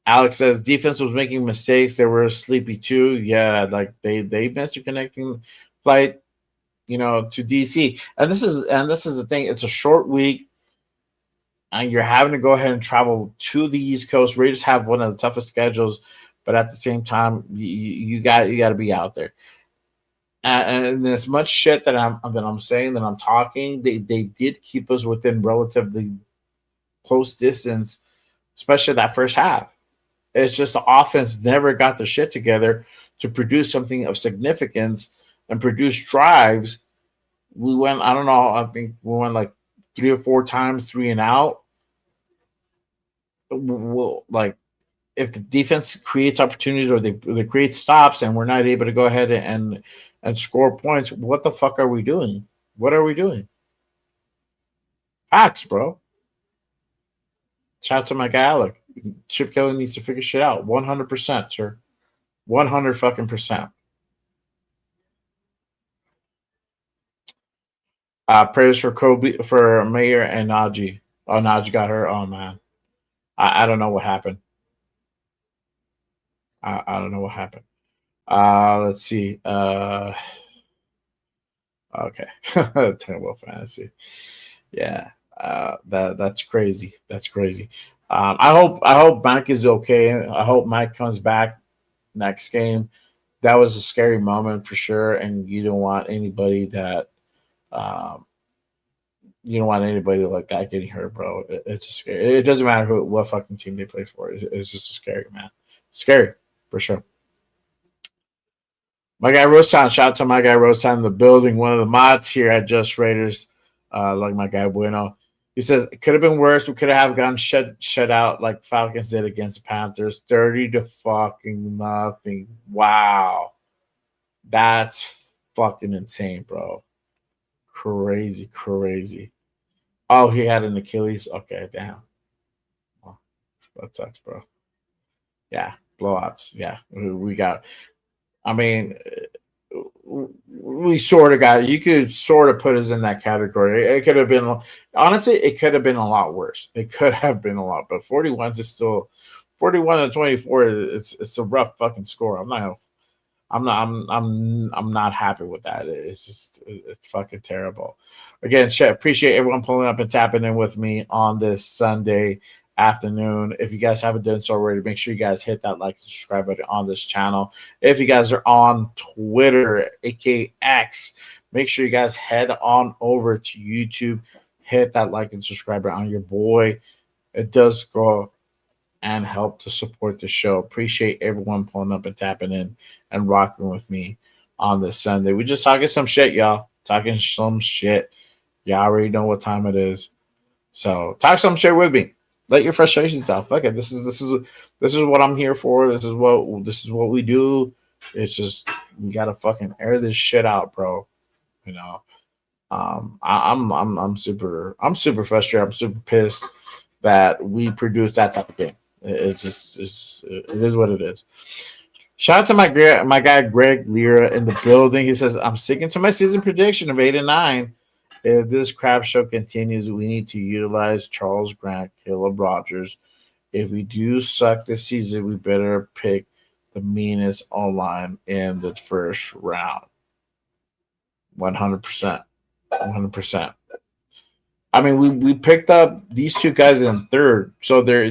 Alex says defense was making mistakes. They were sleepy too. Yeah, like they missed a connecting flight, to DC. And this is the thing. It's a short week, and you're having to go ahead and travel to the East Coast. Raiders have one of the toughest schedules, but at the same time, you got to be out there. And as much shit that I'm saying, that I'm talking, they did keep us within relatively close distance, especially that first half. It's just the offense never got their shit together to produce something of significance and produce drives. We went, I don't know, I think we went like 3 or 4 times 3 and out. will like if the defense creates opportunities or they create stops and we're not able to go ahead and score points, what the fuck are we doing? What are we doing? Facts, bro. Shout out to my guy Alec. Chip Kelly needs to figure shit out. 100%, sir. 100 fucking percent. Prayers for Kobe, for Mayor and Najee. Oh, Najee got hurt. Oh man, I don't know what happened. I don't know what happened. Let's see. Okay, terrible fantasy. Yeah, that's crazy. That's crazy. I hope Mike is okay. I hope Mike comes back next game. That was a scary moment for sure, and um, you don't want anybody like that getting hurt, bro. It's just scary. It doesn't matter what fucking team they play for. It's just scary, man. Scary for sure. My guy Rostown, shout out to my guy Rostown in the building, one of the mods here at Just Raiders, like my guy Bueno. He says it could have been worse. We could have gotten shut out like Falcons did against Panthers, 30 to fucking nothing. Wow, that's fucking insane, bro. Crazy, crazy. Oh, he had an Achilles. Okay, damn. Well, that sucks, bro. Yeah, blowouts. Yeah, we got. I mean, we sort of got. You could sort of put us in that category. It could have been, honestly, it could have been a lot worse. It could have been a lot, but 41 is still 41 to 24. It's a rough fucking score. I'm not happy with that. It's just it's fucking terrible. Again, appreciate everyone pulling up and tapping in with me on this Sunday afternoon. If you guys haven't done so already, make sure you guys hit that like and subscribe button on this channel. If you guys are on Twitter, aka X, make sure you guys head on over to YouTube, hit that like and subscribe button on your boy. It does go and help to support the show. Appreciate everyone pulling up and tapping in and rocking with me on this Sunday. We just talking some shit, y'all. Talking some shit. Y'all already know what time it is. So talk some shit with me. Let your frustrations out. Fuck it. This is what I'm here for. This is what we do. It's just we gotta fucking air this shit out, bro. You know. I'm super frustrated. I'm super pissed that we produce that type of game. It is what it is. Shout out to my guy Greg Lira in the building. He says I'm sticking to my season prediction of 8-9. If this crap show continues, we need to utilize Charles Grant, Caleb Rogers. If we do suck this season, we better pick the meanest online in the first round. 100%. 100%. I mean, we picked up these two guys in third, so they're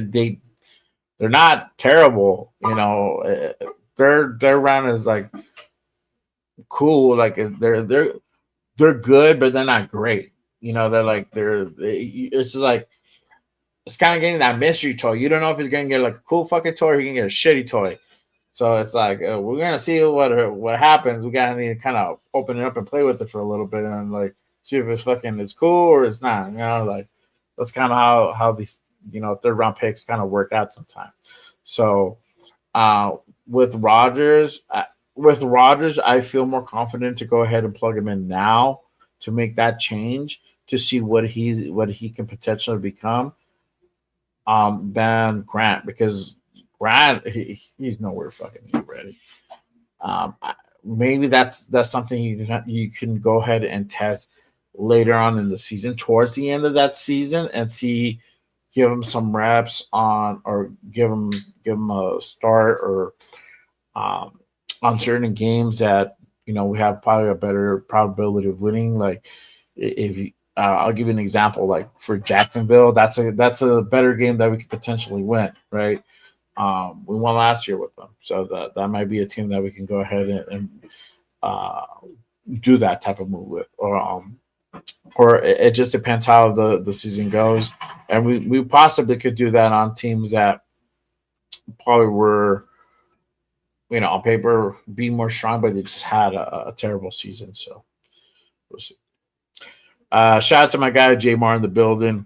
not terrible. You know, their round is like cool. Like they're good, but they're not great. You know, it's just like it's kind of getting that mystery toy. You don't know if he's gonna get like a cool fucking toy or he can get a shitty toy. So it's like we're gonna see what happens. We gotta need to kind of open it up and play with it for a little bit and like see if it's cool or it's not. You know, like that's kind of how these third round picks kind of work out sometimes. So with Rodgers, I feel more confident to go ahead and plug him in now to make that change to see what he can potentially become. Than Grant, because Grant he's nowhere fucking ready. Maybe that's something you can go ahead and test later on in the season, towards the end of that season, and give him some reps on, or give him a start, or on certain games that we have probably a better probability of winning. Like if you, I'll give you an example. Like for Jacksonville, that's a better game that we could potentially win, right? We won last year with them, so that might be a team that we can go ahead and do that type of move with, or it just depends how the season goes, and we possibly could do that on teams that probably were, on paper be more strong, but they just had a terrible season. So we'll see. Shout out to my guy J Mar in the building.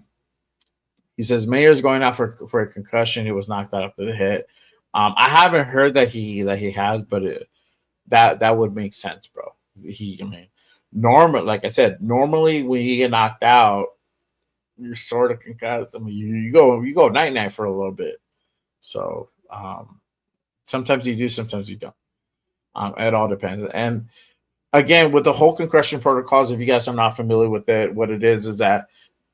He says Mayer's going out for a concussion. He was knocked out after the hit. I haven't heard that he has, but that would make sense, bro. I mean, like I said, normally when you get knocked out, you're sort of concussed. I mean, you go night night for a little bit. So sometimes you do, sometimes you don't. It all depends. And again, with the whole concussion protocols, if you guys are not familiar with it, what it is that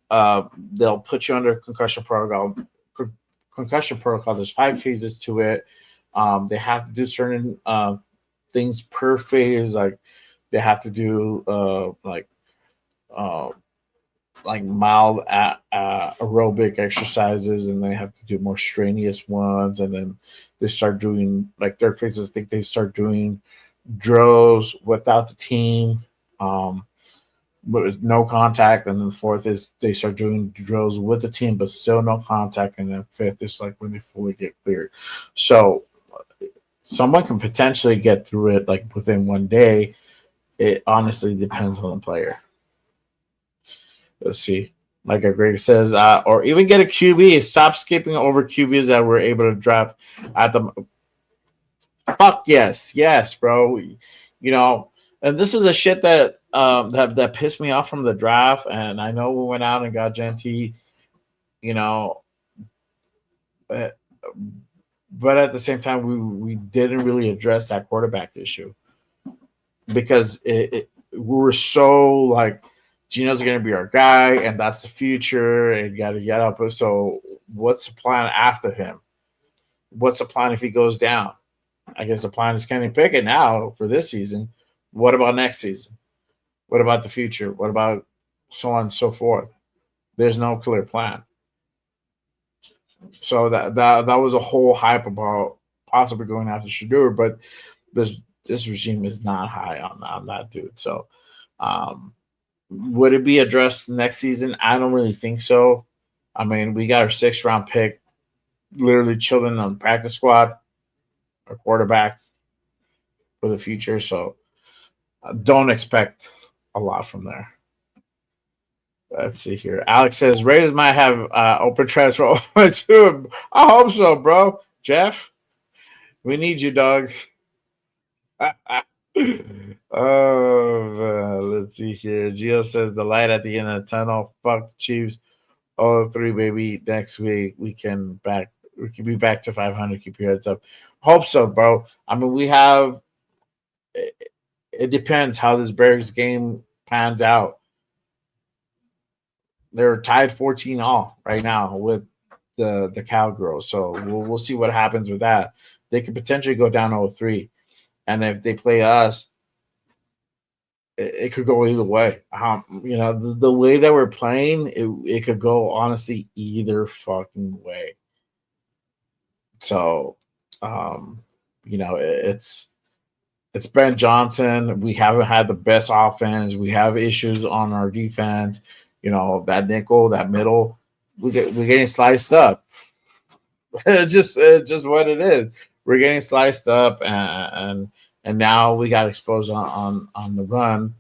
they'll put you under concussion protocol. Concussion protocol. There's 5 phases to it. They have to do certain things per phase. Like they have to do mild aerobic exercises, and they have to do more strenuous ones. And then they start doing like third phases. I think they start doing drills without the team. With no contact, and then the fourth is they start doing drills with the team, but still no contact, and then fifth is like when they fully get cleared. So someone can potentially get through it like within 1 day. It honestly depends on the player. Let's see. Like Greg says, or even get a QB. Stop skipping over QBs that we're able to draft at the. Fuck yes, bro. You know, and this is a shit that that pissed me off from the draft. And I know we went out and got Genty, you know, but at the same time we didn't really address that quarterback issue because we were so like Gino's going to be our guy and that's the future and yada yada. So what's the plan after him? What's the plan if he goes down? I guess the plan is Kenny Pickett now for this season. What about next season? What about the future? What about so on and so forth? There's no clear plan. So that was a whole hype about possibly going after Shedeur, but this regime is not high on that dude. So would it be addressed next season? I don't really think so. I mean, we got our 6th round pick literally chilling on the practice squad, our quarterback for the future. So don't expect a lot from there. Let's see here. Alex says Raiders might have open transfer too. I hope so, bro. Jeff, we need you, dog. Let's see here. Gio says the light at the end of the tunnel. Fuck the Chiefs. 3 baby. Next week we can be back to 500. Keep your heads up. Hope so, bro. I mean, we have. It depends how this Bears game pans out. They're tied 14-all right now with the Cowgirls. So we'll see what happens with that. They could potentially go down 0-3. And if they play us, it could go either way. You know, the way that we're playing, it could go honestly either fucking way. So, you know, it's Ben Johnson. We haven't had the best offense. We have issues on our defense. You know, that nickel, that middle, we're getting sliced up. It's just what it is. We're getting sliced up, and now we got exposed on the run.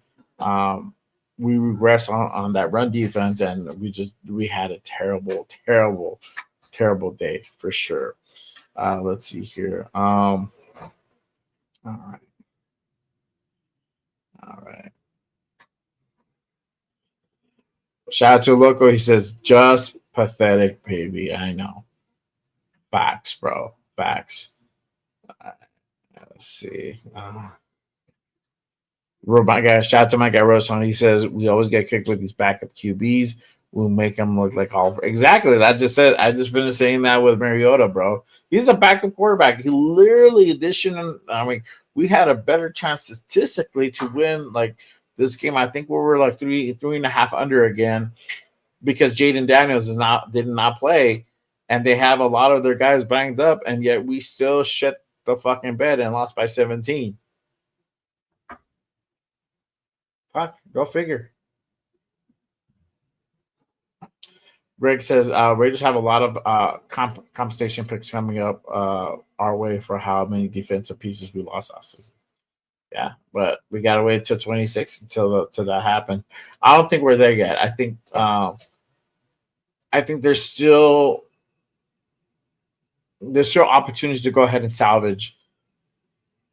We regress on that run defense, and we had a terrible day for sure. Let's see here. All right. Shout out to Loco. He says, just pathetic, baby. I know. Facts, bro. Facts. Let's see. My guy, shout out to my guy Rosan. He says, we always get kicked with these backup QBs. We'll make them look like all. Exactly. I just finished saying that with Mariota, bro. He's a backup quarterback. He literally, we had a better chance statistically to win like this game. I think we were like 3.5 under again because Jaden Daniels did not play, and they have a lot of their guys banged up, and yet we still shit the fucking bed and lost by 17. Fuck, go figure. Greg says Raiders have a lot of compensation picks coming up our way for how many defensive pieces we lost last season. Yeah, but we gotta wait until 26 until that happens. I don't think we're there yet. I think I think there's still opportunities to go ahead and salvage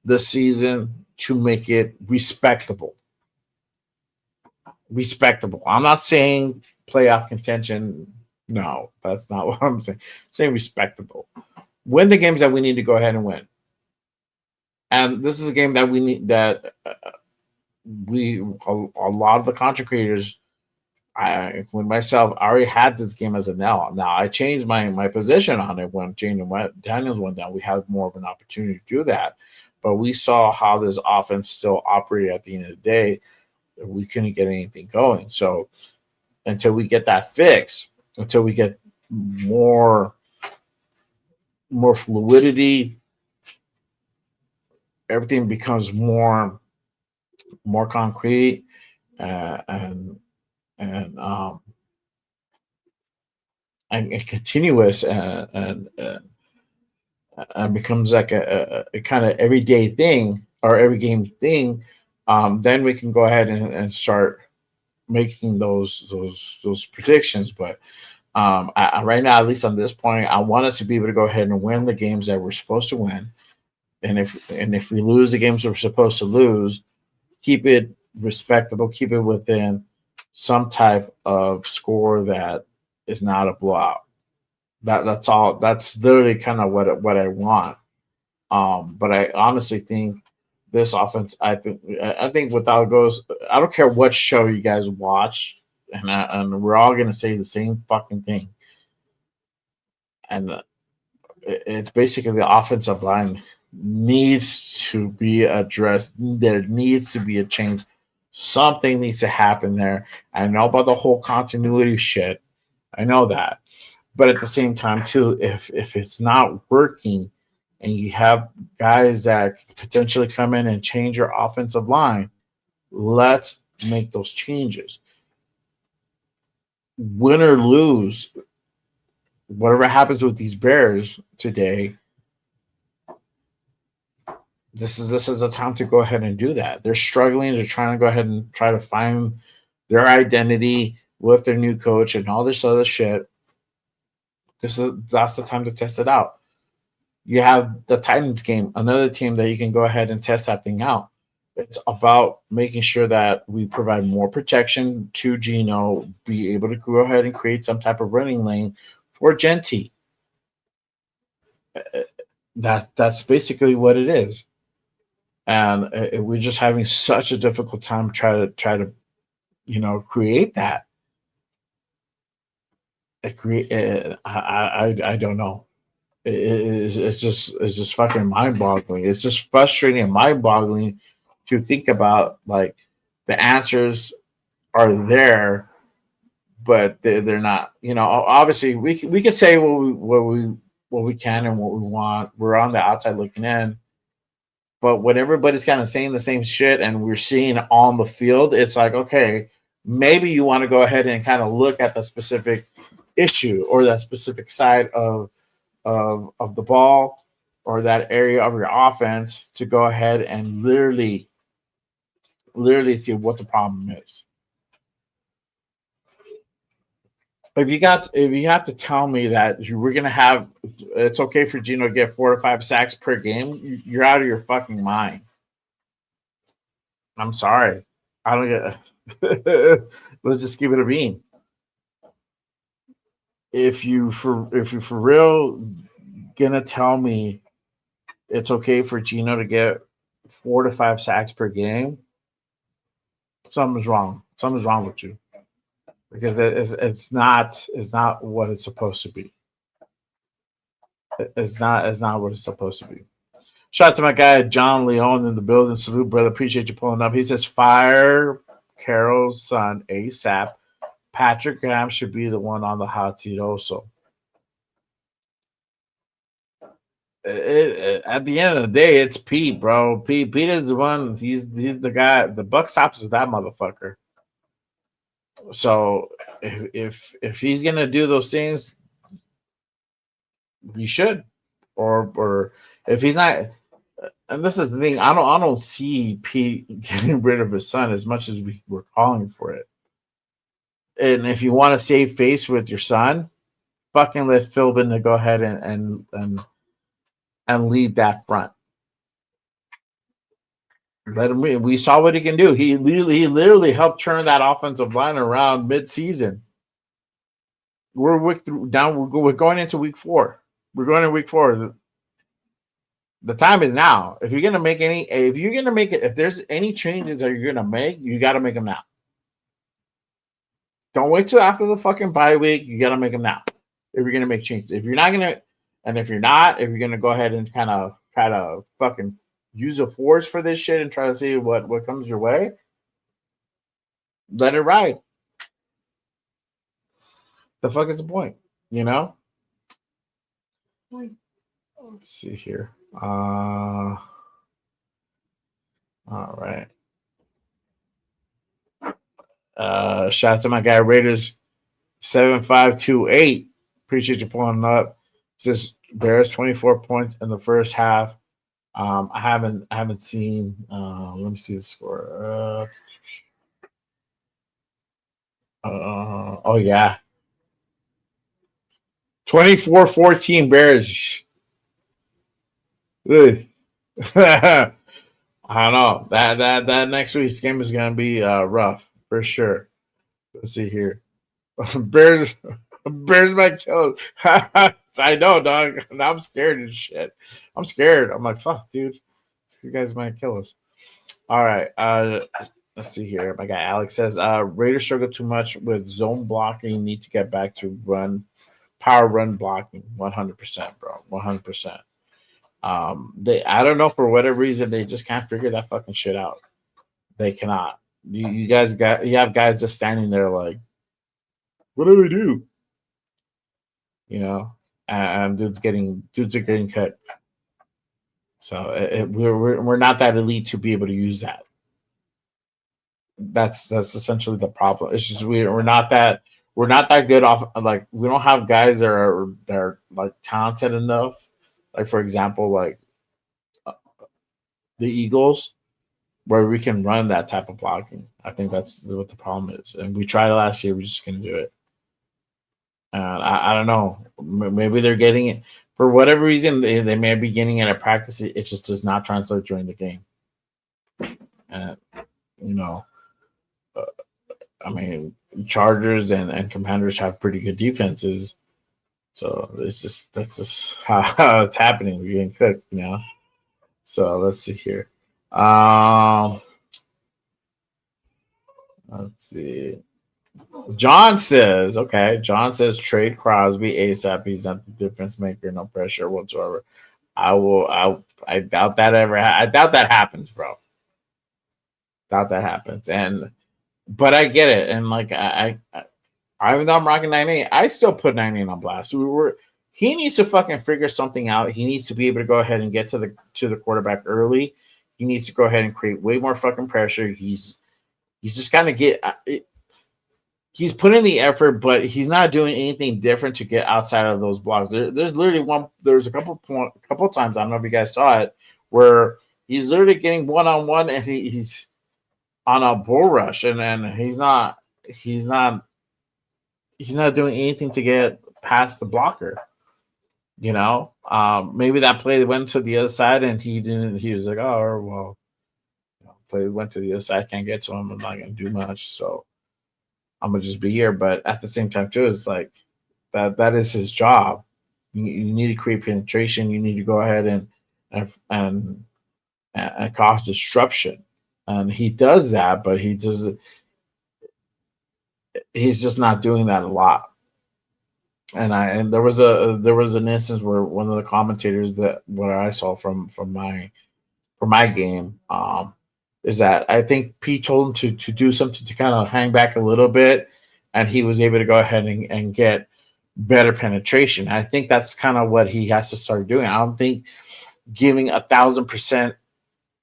the season to make it respectable. Respectable. I'm not saying playoff contention. No, that's not what I'm saying. I'm saying respectable. Win the games that we need to go ahead and win. And this is a game that we need that a lot of the content creators, I with myself, I already had this game as an L. Now I changed my position on it when Daniels went down. We had more of an opportunity to do that, but we saw how this offense still operated at the end of the day. We couldn't get anything going. So until we get that fixed, until we get more fluidity, everything becomes more concrete, and and um and continuous, and becomes like a kind of everyday thing or every game thing. Then we can go ahead and start making those predictions. But right now, at least on this point, I want us to be able to go ahead and win the games that we're supposed to win. And if we lose the games we're supposed to lose, keep it respectable, keep it within some type of score that is not a blowout. That's all. That's literally kind of what I want. But I honestly think this offense. I think without goes. I don't care what show you guys watch, and we're all gonna say the same fucking thing. And it's basically the offensive line needs to be addressed. There needs to be a change. Something needs to happen there. I know about the whole continuity shit. I know that. But at the same time, too, if it's not working and you have guys that potentially come in and change your offensive line, let's make those changes. Win or lose, whatever happens with these Bears today, this is a time to go ahead and do that. They're struggling. They're trying to go ahead and try to find their identity with their new coach and all this other shit. That's the time to test it out. You have the Titans game, another team that you can go ahead and test that thing out. It's about making sure that we provide more protection to Geno, be able to go ahead and create some type of running lane for Genty. That's basically what it is, and we're just having such a difficult time try to create that. I don't know. It's just fucking mind boggling. It's just frustrating and mind boggling to think about. Like, the answers are there, but they're not. Obviously we can say what we can and what we want. We're on the outside looking in, but when everybody's kind of saying the same shit and we're seeing it on the field, it's like, okay, maybe you want to go ahead and kind of look at the specific issue or that specific side of the ball or that area of your offense to go ahead and literally see what the problem is. If you have to tell me that we're gonna have, it's okay for Geno to get 4 to 5 sacks per game, you're out of your fucking mind. I'm sorry. I don't get. Let's just give it a bean. If you for real gonna tell me it's okay for Geno to get 4 to 5 sacks per game, something's wrong. Something's wrong with you, because it's not what it's supposed to be. It's not what it's supposed to be. Shout out to my guy John Leone in the building. Salute, brother. Appreciate you pulling up. He says, "Fire Carroll's son ASAP. Patrick Graham should be the one on the hot seat also." At the end of the day, it's Pete, bro. Pete is the one. He's the guy. The buck stops with that motherfucker. So if he's gonna do those things, he should. Or if he's not, and this is the thing, I don't see Pete getting rid of his son as much as we were calling for it. And if you want to save face with your son, fucking let Philbin to go ahead and lead that front. Let him. We saw what he can do. He literally helped turn that offensive line around mid-season. We're going into week 4. We're going to week 4. The time is now. If you're gonna make if there's any changes that you're gonna make, you got to make them now. Don't wait till after the fucking bye week. You got to make them now. If you're gonna make changes, if you're gonna go ahead and kind of try to fucking use the force for this shit and try to see what comes your way, let it ride. The fuck is the point? You know? Let's see here. All right. Shout out to my guy Raiders 7528. Appreciate you pulling up. It says Bears 24 points in the first half. I haven't seen. Let me see the score. Oh yeah, 24-14 Bears. I don't know. That next week's game is gonna be rough for sure. Let's see here. Bears might kill us. I know, dog. Now I'm scared as shit. I'm scared. I'm like, fuck, dude. These guys might kill us. All right. Let's see here. My guy Alex says Raiders struggle too much with zone blocking. Need to get back to power run blocking. 100%, bro. 100%. I don't know, for whatever reason they just can't figure that fucking shit out. They cannot. You have guys just standing there like, what do we do? You know, and dudes are getting cut. So we're not that elite to be able to use that. That's essentially the problem. It's just we're not that good off. Like, we don't have guys that are like talented enough. Like, for example, like the Eagles, where we can run that type of blocking. I think that's what the problem is. And we tried it last year. We just couldn't do it. And I don't know. Maybe they're getting it for whatever reason. They may be getting it at practice. It just does not translate during the game. And you know, I mean, Chargers and Commanders have pretty good defenses. So that's just how it's happening. We're getting cooked, you know. So let's see here. Let's see. John says trade Crosby ASAP. He's not the difference maker. No pressure whatsoever. I doubt that I doubt that happens, bro. Doubt that happens. But I get it. And like even though I'm rocking 98, I still put 98 on blast. He needs to fucking figure something out. He needs to be able to go ahead and get to the quarterback early. He needs to go ahead and create way more fucking pressure. He's just kind of he's putting the effort, but he's not doing anything different to get outside of those blocks. There's literally there's a couple times, I don't know if you guys saw it, where he's literally getting one-on-one and he's on a bull rush, and then he's not doing anything to get past the blocker. You know, maybe that play went to the other side and he didn't. He was like, oh well, play went to the other side, can't get to him. I'm not gonna do much, so I'm gonna just be here. But at the same time, too, it's like that is his job. You need to create penetration. You need to go ahead and cause disruption, and he does that. But he's just not doing that a lot. And there was an instance where one of the commentators that what I saw from my game is that I think Pete told him to do something to kind of hang back a little bit, and he was able to go ahead and get better penetration. I think that's kind of what he has to start doing. I don't think giving 1,000%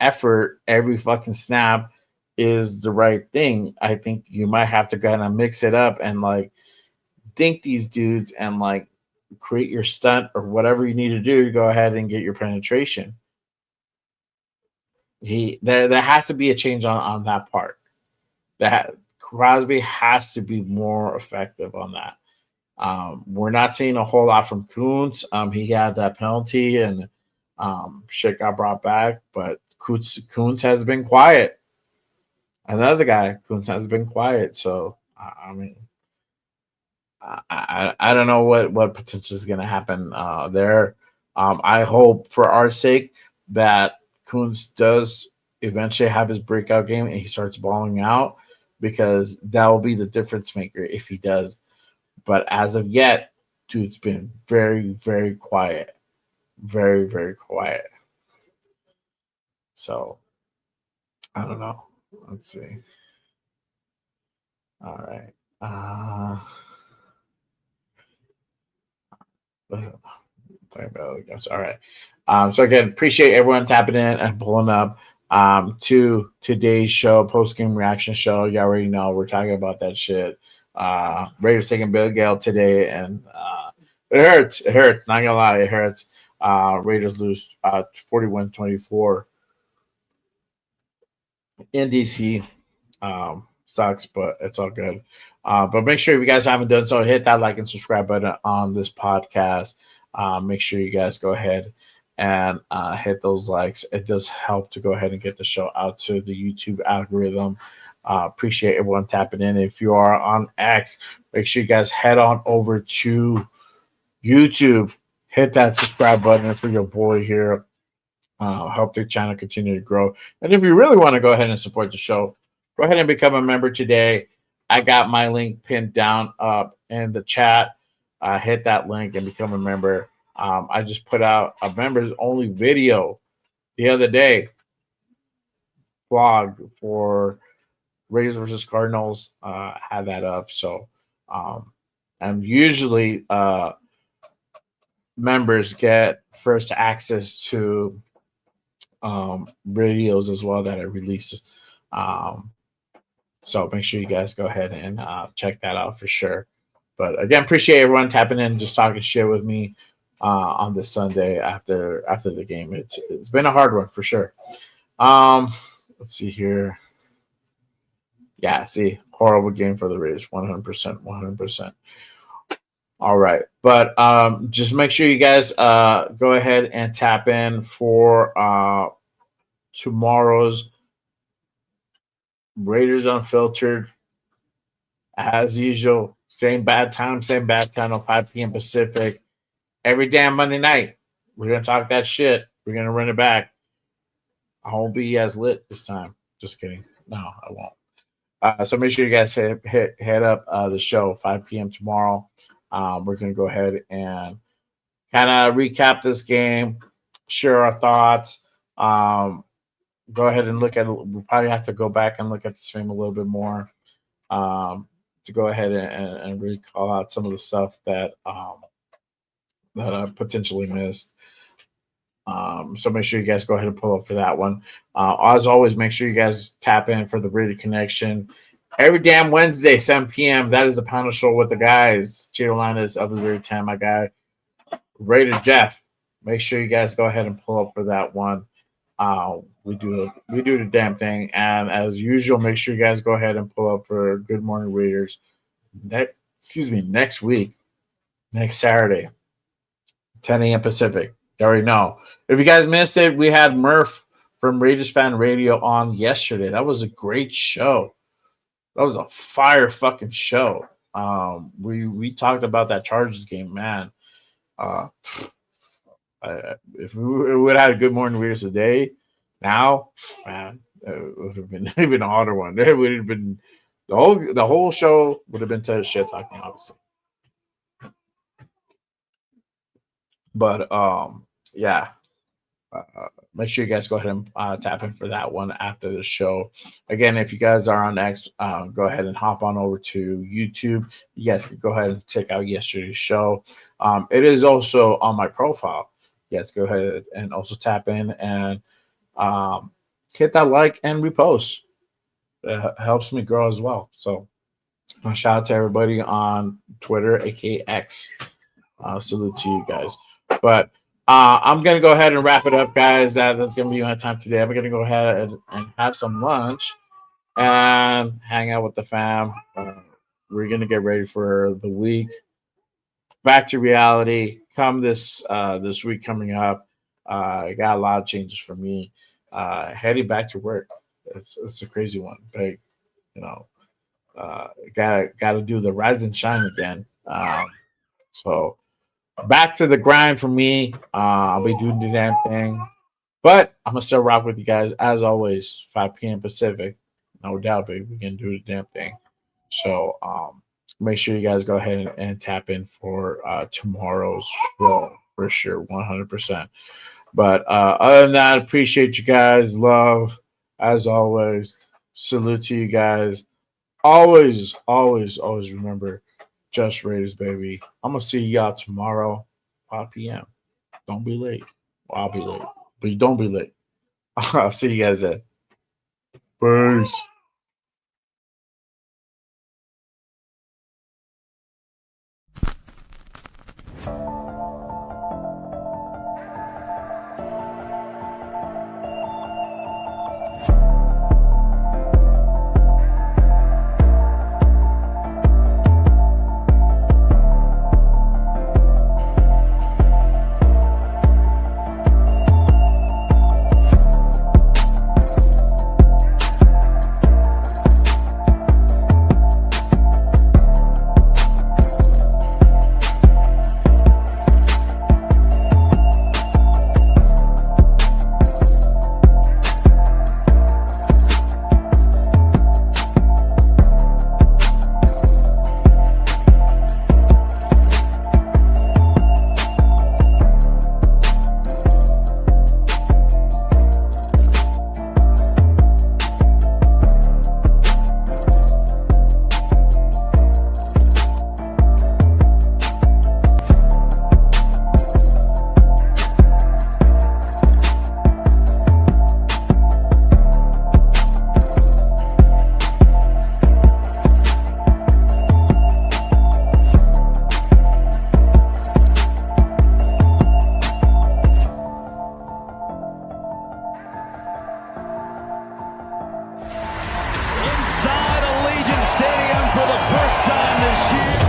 effort every fucking snap is the right thing. I think you might have to kind of mix it up and like dink these dudes and like create your stunt or whatever you need to do to go ahead and get your penetration. There has to be a change on that part. That Crosby has to be more effective on that. We're not seeing a whole lot from Kuntz. He had that penalty and shit got brought back, but Kuntz has been quiet. Another guy, Kuntz has been quiet. So I mean, I don't know what potential is going to happen there. I hope for our sake that Kuntz does eventually have his breakout game and he starts balling out, because that will be the difference maker if he does. But as of yet, dude's been very, very quiet. Very, very quiet. So, I don't know. Let's see. All right. All right. So again, appreciate everyone tapping in and pulling up to today's show, post game reaction show. You already know we're talking about that shit. Raiders taking Bill Gale today, and it hurts. It hurts. Not gonna lie, it hurts. Raiders lose 41-24 in DC. Sucks, but it's all good. But make sure if you guys haven't done so, hit that like and subscribe button on this podcast. Make sure you guys go ahead and hit those likes. It does help to go ahead and get the show out to the YouTube algorithm. Appreciate everyone tapping in. If you are on X, make sure you guys head on over to YouTube. Hit that subscribe button for your boy here. Help the channel continue to grow. And if you really want to go ahead and support the show, go ahead and become a member today. I got my link pinned down up in the chat. Hit that link and become a member. I just put out a members only video the other day, vlog for Raiders versus Cardinals. Had that up. So, and usually members get first access to videos as well that I release. So make sure you guys go ahead and check that out for sure. But again, appreciate everyone tapping in, just talking shit with me on this Sunday after the game. It's been a hard one for sure. Let's see here. Yeah, see, horrible game for the Raiders, 100%, 100%. All right, but just make sure you guys go ahead and tap in for tomorrow's Raiders Unfiltered. As usual, same bad time, same bad channel, 5 p.m. Pacific. Every damn Monday night, we're going to talk that shit. We're going to run it back. I won't be as lit this time. Just kidding. No, I won't. So make sure you guys head up the show, 5 p.m. tomorrow. We're going to go ahead and kind of recap this game, share our thoughts. Go ahead and look at it. We'll probably have to go back and look at the stream a little bit more to go ahead and really call out some of the stuff that I potentially missed. So make sure you guys go ahead and pull up for that one. As always, make sure you guys tap in for the Raider Connection every damn Wednesday, 7 p.m. That is the panel show with the guys. Cheeto Linus, Other Very 10, my guy, Raider Jeff. Make sure you guys go ahead and pull up for that one. We do the damn thing, and as usual, make sure you guys go ahead and pull up for Good Morning Raiders next week, next Saturday, 10 a.m. Pacific. You already know. If you guys missed it, we had Murph from Raiders Fan Radio on yesterday. That was a great show. That was a fire fucking show. We talked about that Chargers game, man. If we would have had a Good Morning Raiders today, now, man, it would have been even a harder one. It would have been the whole show would have been to shit talking, obviously. But yeah, make sure you guys go ahead and tap in for that one after the show. Again, if you guys are on X, go ahead and hop on over to YouTube. You guys can go ahead and check out yesterday's show. It is also on my profile. Yes, go ahead and also tap in and hit that like and repost. It helps me grow as well. So shout out to everybody on Twitter, aka X. Salute to you guys. But I'm going to go ahead and wrap it up, guys. That's going to be my time today. I'm going to go ahead and have some lunch. and hang out with the fam. We're gonna get ready for the week. Back to reality. Come this week coming up. I got a lot of changes for me. Heading back to work. It's a crazy one, but you know, gotta do the rise and shine again. So back to the grind for me. I'll be doing the damn thing, but I'm gonna still rock with you guys as always. 5 p.m. Pacific, no doubt, baby. We can do the damn thing. So make sure you guys go ahead and tap in for tomorrow's show for sure, 100%. But other than that, appreciate you guys. Love as always. Salute to you guys. Always, always, always remember Just Raiders, baby. I'm gonna see y'all tomorrow, 5 p.m. Don't be late. Well, I'll be late, but don't be late. I'll see you guys then. Peace. Inside Allegiant Stadium for the first time this year.